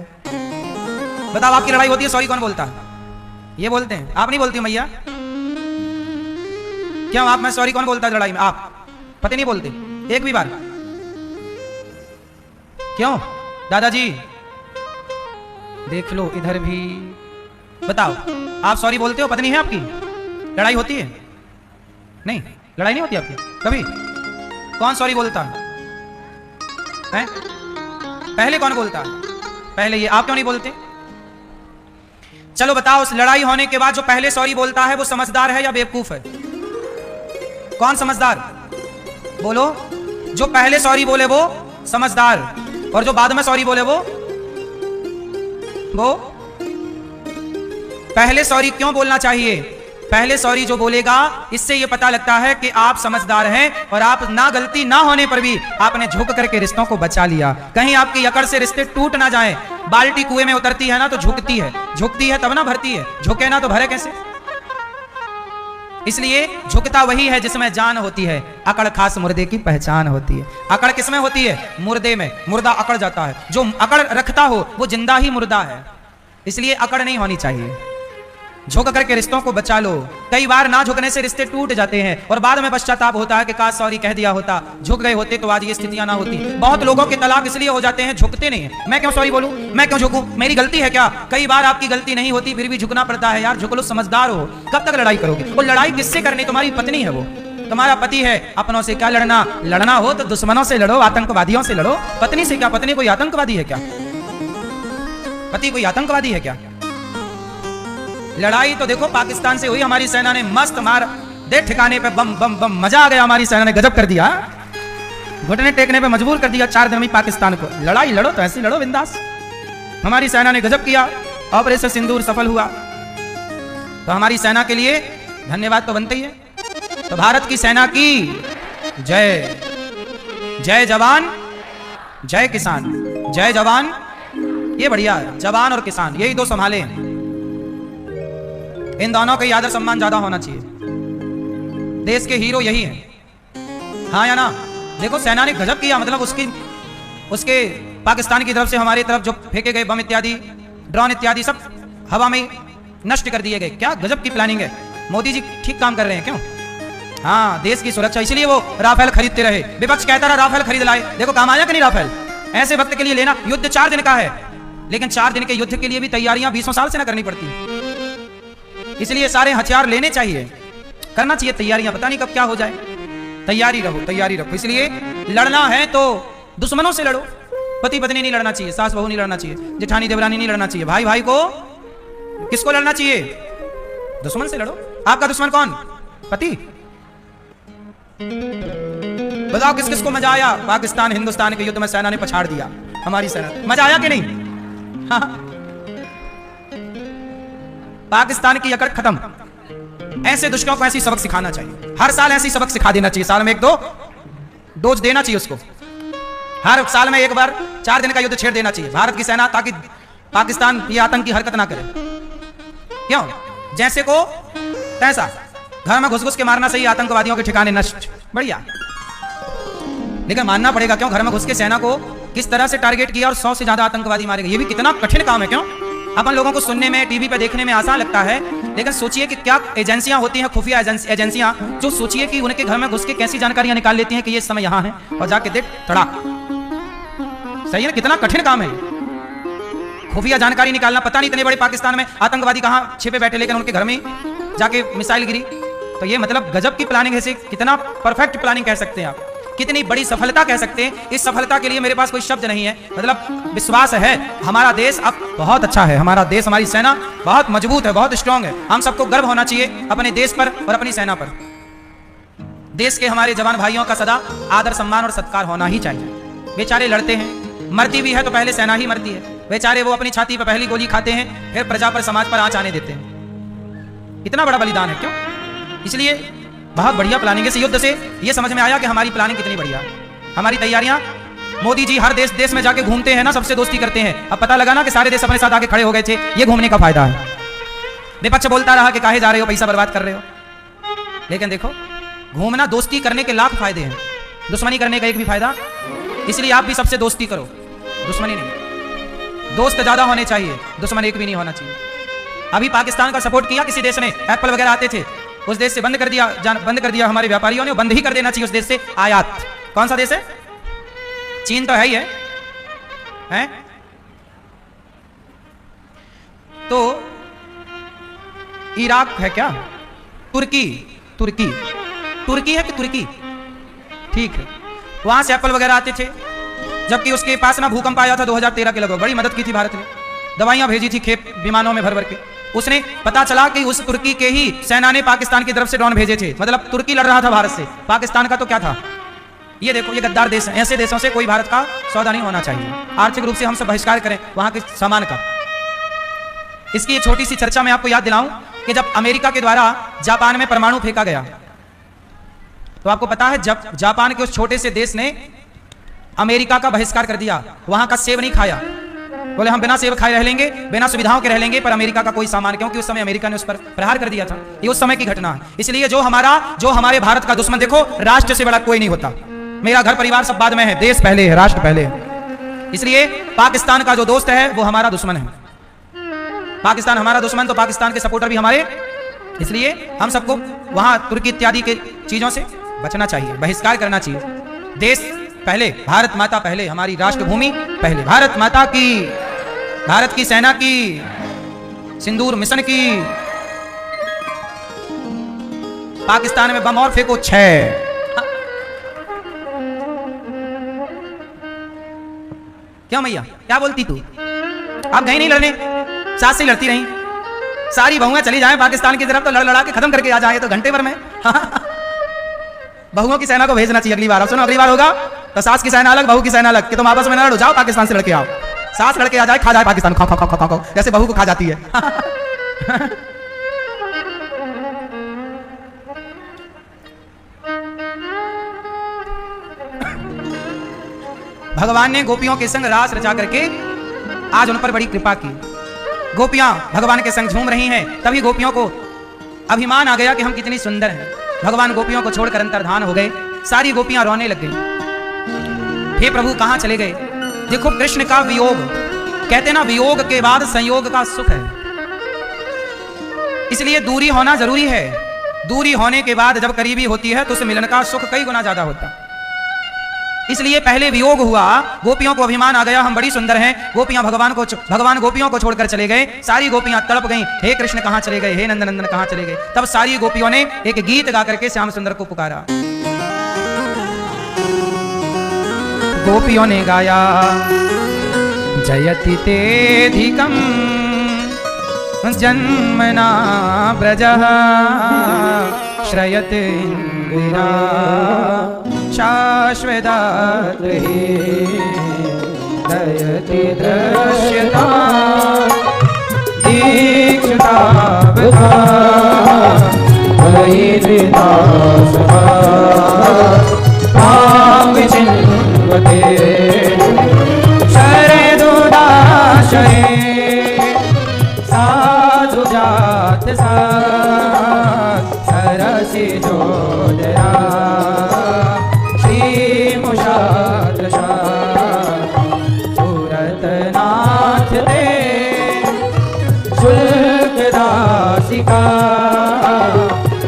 बताओ, आपकी लड़ाई होती है, सॉरी कौन बोलता है? ये बोलते हैं, आप नहीं बोलती मैया? क्यों आप? मैं सॉरी कौन बोलता है लड़ाई में? आप? पति नहीं बोलते एक भी बार? क्यों दादाजी? देख लो इधर भी। बताओ, आप सॉरी बोलते हो? पत्नी है आपकी, लड़ाई होती है? नहीं, लड़ाई नहीं होती आपकी कभी? कौन सॉरी बोलता है? पहले कौन बोलता है? पहले ये। आप क्यों नहीं बोलते? चलो बताओ, उस लड़ाई होने के बाद जो पहले सॉरी बोलता है वो समझदार है या बेवकूफ है? कौन समझदार? बोलो। जो पहले सॉरी बोले वो समझदार, और जो बाद में सॉरी बोले वो पहले सॉरी क्यों बोलना चाहिए? पहले सॉरी जो बोलेगा, इससे यह पता लगता है कि आप समझदार हैं और आप ना गलती ना होने पर भी आपने झुक करके रिश्तों को बचा लिया। कहीं आपकी अकड़ से रिश्ते टूट ना जाएं। बाल्टी कुएं में उतरती है ना तो झुकती है तब ना भरती है, झुके ना तो भरे कैसे? इसलिए झुकता वही है जिसमें जान होती है। अकड़ खास मुर्दे की पहचान होती है। अकड़ किसमें होती है? मुर्दे में। मुर्दा अकड़ जाता है, जो अकड़ रखता हो वो जिंदा ही मुर्दा है। इसलिए अकड़ नहीं होनी चाहिए। झुक करके रिश्तों को बचा लो। कई बार ना झुकने से रिश्ते टूट जाते हैं और बाद में पश्चाताप होता है कि काश सॉरी कह दिया होता, झुक गए होते तो आज ये स्थितियां ना होती। बहुत लोगों के तलाक इसलिए हो जाते हैं, झुकते नहीं है। मैं क्यों सॉरी बोलूं, मैं क्यों झुकूं, मेरी गलती है क्या? कई बार आपकी गलती नहीं होती फिर भी झुकना पड़ता है। यार झुक लो, समझदार हो। कब तक लड़ाई करोगे? वो लड़ाई किससे करनी? तुम्हारी पत्नी है, वो तुम्हारा पति है। अपनों से क्या लड़ना? लड़ना हो तो दुश्मनों से लड़ो, आतंकवादियों से लड़ो। पत्नी से क्या? पत्नी कोई आतंकवादी है क्या? पति कोई आतंकवादी है क्या? लड़ाई तो देखो पाकिस्तान से हुई, हमारी सेना ने मस्त मार दे ठिकाने पे, बम बम बम, मजा आ गया। हमारी सेना ने गजब कर दिया, घुटने टेकने पे मजबूर कर दिया 4 दिन में पाकिस्तान को। लड़ाई लड़ो तो ऐसी लड़ो बिंदास। हमारी सेना ने गजब किया, ऑपरेशन सिंदूर सफल हुआ। तो हमारी सेना के लिए धन्यवाद तो बनते ही है। तो भारत की सेना की जय। जय जवान जय किसान। जय जवान, ये बढ़िया है। जवान और किसान यही 2 संभाले हैं। इन दोनों का आदर सम्मान ज्यादा होना चाहिए। देश के हीरो यही हैं, हाँ या ना? देखो सेना ने गजब किया, मतलब उसके पाकिस्तान की तरफ से हमारी तरफ जो फेंके गए बम इत्यादि, ड्रोन इत्यादि सब हवा में नष्ट कर दिए गए। क्या गजब की प्लानिंग है। मोदी जी ठीक काम कर रहे हैं। क्यों? हाँ, देश की सुरक्षा, इसलिए वो राफेल खरीदते रहे। विपक्ष कहता रहा राफेल खरीद लाए, देखो काम आया कि नहीं राफेल? ऐसे वक्त के लिए लेना। युद्ध 4 दिन का है, लेकिन 4 दिन के युद्ध के लिए भी तैयारियां 20 साल से ना करनी पड़ती। इसलिए सारे हथियार लेने चाहिए, करना चाहिए तैयारियां, पता नहीं कब क्या हो जाए। तैयारी रहो, तैयारी रखो। इसलिए लड़ना है तो दुश्मनों से लड़ो। पति पत्नी नहीं लड़ना चाहिए, सास बहू नहीं लड़ना चाहिए, जेठानी देवरानी नहीं लड़ना चाहिए। भाई भाई को, किसको लड़ना चाहिए? दुश्मन से लड़ो। आपका दुश्मन कौन? पति। बताओ किस किस को मजा आया? पाकिस्तान हिंदुस्तान के युद्ध में सेना ने पछाड़ दिया हमारी सेना। मजा आया कि नहीं? हाँ। पाकिस्तान की अकड़ खत्म। ऐसे दुश्मनों को ऐसी सबक सिखाना चाहिए। हर साल ऐसी सबक सिखा देना चाहिए। साल में 1-2 डोज देना चाहिए उसको। हर साल में एक बार 4 दिन का युद्ध छेड़ देना चाहिए भारत की सेना, ताकि पाकिस्तान ये आतंकी हरकत ना करे। क्यों? जैसे को तैसा, घर में घुस घुस के मारना सही, आतंकवादियों के ठिकाने नष्ट। बढ़िया, लेकिन मानना पड़ेगा। क्यों? घर में घुस के सेना को किस तरह से टारगेट किया और 100 से ज्यादा आतंकवादी मारे गए। ये भी कितना कठिन काम है। क्यों? अपन लोगों को सुनने में, टीवी पे देखने में आसान लगता है, लेकिन सोचिए कि क्या एजेंसियां होती हैं, खुफिया एजेंसियां, जो सोचिए कि उनके घर में घुस के कैसी जानकारियां निकाल लेती हैं कि ये समय यहां है, और जाके देख तड़ाक। सही है ना? कितना कठिन काम है खुफिया जानकारी निकालना। पता नहीं इतने बड़े पाकिस्तान में आतंकवादी कहां छिपे बैठे, लेकिन उनके घर में जाके मिसाइल गिरी। तो ये मतलब गजब की प्लानिंग है। कितना परफेक्ट प्लानिंग कह सकते हैं आप, कितनी बड़ी सफलता कह सकते हैं। इस सफलता के लिए मेरे पास कोई शब्द नहीं है। मतलब विश्वास है, हमारा देश अब बहुत अच्छा है। हमारा देश, हमारी सेना बहुत मजबूत है, बहुत स्ट्रांग है। हम सबको गर्व होना चाहिए अपने देश पर और अपनी सेना पर। देश के हमारे जवान भाइयों का सदा आदर सम्मान और सत्कार होना ही चाहिए। बेचारे लड़ते हैं, मरती भी है तो पहले सेना ही मरती है। बेचारे वो अपनी छाती पर पहली गोली खाते हैं, फिर प्रजा पर, समाज पर आंच आने देते हैं। इतना बड़ा बलिदान है। क्यों? इसलिए बहुत बढ़िया प्लानिंग है। इस युद्ध से ये समझ में आया कि हमारी प्लानिंग कितनी बढ़िया है, हमारी तैयारियां। मोदी जी हर देश में जाके घूमते हैं ना, सबसे दोस्ती करते हैं। अब पता लगा ना कि सारे देश अपने साथ आके खड़े हो गए थे। ये घूमने का फायदा है। विपक्ष बोलता रहा कि काहे जा रहे हो, पैसा बर्बाद कर रहे हो। लेकिन देखो, घूमना, दोस्ती करने के लाख फायदे हैं, दुश्मनी करने का एक भी फायदा। इसलिए आप भी सबसे दोस्ती करो, दुश्मनी नहीं। दोस्त ज्यादा होने चाहिए, दुश्मन एक भी नहीं होना चाहिए। अभी पाकिस्तान का सपोर्ट किया किसी देश ने, एप्पल वगैरह आते थे, उस देश से बंद कर दिया हमारे व्यापारियों ने। बंद ही कर देना चाहिए उस देश से आयात। कौन सा देश है? चीन तो है ही है? तो इराक है क्या? तुर्की है कि तुर्की? ठीक है, वहां से एप्पल वगैरह आते थे। जबकि उसके पास ना भूकंप आया था 2013 के लगभग, बड़ी मदद की थी भारत ने, दवाइयां भेजी थी खेप विमानों में भर भर के। उसने पता चला कि उस तुर्की के ही सेना ने पाकिस्तान की तरफ से ड्रोन भेजे थे, मतलब तुर्की लड़ रहा था भारत से, पाकिस्तान का तो क्या था। ये देखो, ये गद्दार देश हैं, ऐसे देशों से कोई भारत का सौदा नहीं होना चाहिए। आर्थिक रूप से हम सब बहिष्कार करें वहां के सामान का। इसकी एक छोटी सी चर्चा मैं आपको याद दिलाऊं कि जब अमेरिका के द्वारा जापान में परमाणु फेंका गया, तो आपको पता है जब जापान के उस छोटे से देश ने अमेरिका का बहिष्कार कर दिया, वहां का सेब नहीं खाया, बोले हम बिना सेब खाए रह लेंगे, बिना सुविधाओं के रह लेंगे, पर अमेरिका का कोई सामान, क्योंकि उस समय अमेरिका ने उस पर प्रहार कर दिया था। ये उस समय की घटना है। इसलिए जो हमारे भारत का दुश्मन, देखो राष्ट्र से बड़ा कोई नहीं होता। मेरा घर परिवार सब बाद में है, देश पहले है, राष्ट्र पहले है। इसलिए पाकिस्तान का जो दोस्त है वो हमारा दुश्मन है। पाकिस्तान हमारा दुश्मन, तो पाकिस्तान के सपोर्टर भी हमारे। इसलिए हम सबको वहां तुर्की इत्यादि के चीजों से बचना चाहिए, बहिष्कार करना चाहिए। देश पहले, भारत माता पहले, हमारी राष्ट्रभूमि पहले, भारत माता की, भारत की सेना की, सिंदूर मिशन की। पाकिस्तान में बम और फेंको 6। क्यों मैया, क्या बोलती तू? आप गई नहीं लड़ने, सास से लड़ती रही। सारी बहुएं चली जाएं पाकिस्तान की तरफ तो लड़ लड़ा के खत्म करके आ जाए तो घंटे भर में। बहुओं की सेना को भेजना चाहिए अगली बार। अब सुनो, अगली बार होगा तो सास की सेना अलग, बहू की सेना अलग, कि तुम आपस में लड़ो, जाओ पाकिस्तान से लड़के आओ। सास लड़के आ जाए, खा जाए पाकिस्तान, खा खा खा खा, जैसे बहू को खा जाती है। भगवान ने गोपियों के संग रास रचा करके आज उन पर बड़ी कृपा की। गोपियां भगवान के संग झूम रही हैं, तभी गोपियों को अभिमान आ गया कि हम कितनी सुंदर हैं। भगवान गोपियों को छोड़कर अंतर्धान हो गए, सारी गोपियां रोने लग गई। हे प्रभु कहां चले गए? देखो कृष्ण का वियोग, कहते ना वियोग के बाद संयोग का सुख है, इसलिए दूरी होना जरूरी है। दूरी होने के बाद जब करीबी होती है तो उस मिलन का सुख कई गुना ज्यादा होता है। इसलिए पहले वियोग हुआ, गोपियों को अभिमान आ गया हम बड़ी सुंदर हैं। गोपियां भगवान गोपियों को छोड़कर चले गए, सारी गोपियां तड़प गईं, हे कृष्ण कहां चले गए, हे नंदन नंदन कहां चले गए। तब सारी गोपियों ने एक गीत गा करके श्याम सुंदर को पुकारा। गोपियों ने गाया जयति तेधिकम जन्मना ब्रजः श्रयते इंदिरा शाश्वतात्रे दयति दृश्यता दीक्षिता बधा वैरिता सभा तां विचिन्वते शरदुदाशये साधु जात सा सरसि जोदया सूरतनाथ दे शुल्कदासिका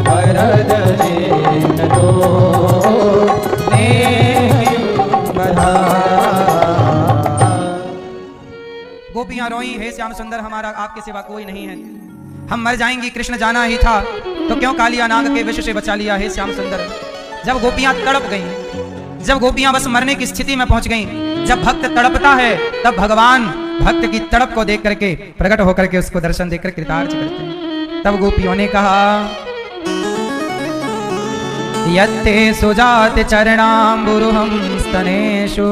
वरद दो गोपियां रोई, हे श्याम सुंदर हमारा आपके सिवा कोई नहीं है, हम मर जाएंगी, कृष्ण जाना ही था तो क्यों कालिया नाग के विष से बचा लिया हे श्याम सुंदर। जब गोपियां तड़प गईं, जब गोपियां बस मरने की स्थिति में पहुंच गईं, जब भक्त तड़पता है तब भगवान भक्त की तड़प को देख करके प्रकट होकर के उसको दर्शन देकर कृतार्थ करते हैं। तब गोपियों ने कहा यत्ते सुजात चरणाम्बुरुहं स्तनेषु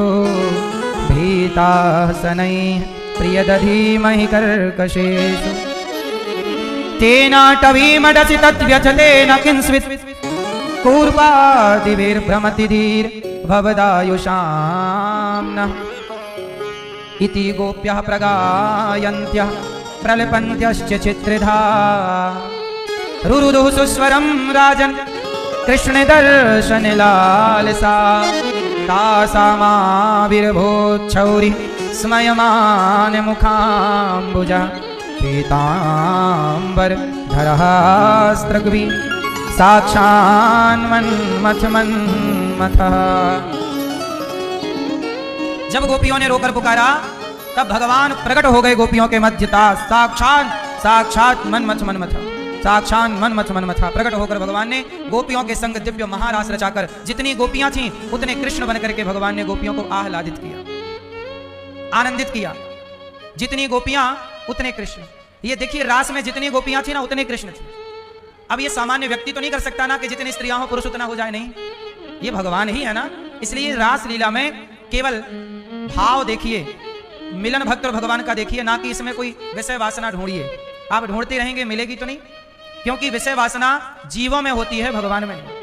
भीताः शनैः प्रियदधीमहि कर्कशेषु तेनाटवीमडसि तद्व्यथतेन किंस्वित् कूर्वादिभिर्भ्रमति धीर भवदायुषां नः इति गोप्यः प्रगायन्त्यः प्रलपन्त्यश्च चित्रिधा रुरुदुः सुस्वरं राजन् कृष्ण दर्शन लालसा तासामाविर्भूच्छौरि स्मयमान मुखाम्बुजः पीताम्बर धरहास्त्रग्भि साक्षान्मन्मथमन्मथः। जब गोपियों ने रोकर पुकारा तब भगवान प्रकट हो गए गोपियों के मध्य। साक्षात मनमथ मनमथा, साक्षात मनमथ मनमथा प्रकट होकर भगवान ने गोपियों के संग दिव्य महारास रचाकर जितनी गोपियां थीं उतने कृष्ण बनकर के भगवान ने गोपियों को आह्लादित किया। आनंदित किया। जितनी गोपियां उतने कृष्ण। ये देखिए रास में जितनी गोपियां थी ना उतने कृष्ण थे। अब ये सामान्य व्यक्ति तो नहीं कर सकता ना कि जितनी स्त्रियां हो पुरुष उतना हो जाए, नहीं, ये भगवान ही है ना। इसलिए रास लीला में केवल भाव देखिए, मिलन भक्त और भगवान का देखिए, ना कि इसमें कोई विषय वासना ढूंढिए। आप ढूंढते रहेंगे मिलेगी तो नहीं, क्योंकि विषय वासना जीवों में होती है, भगवान में नहीं।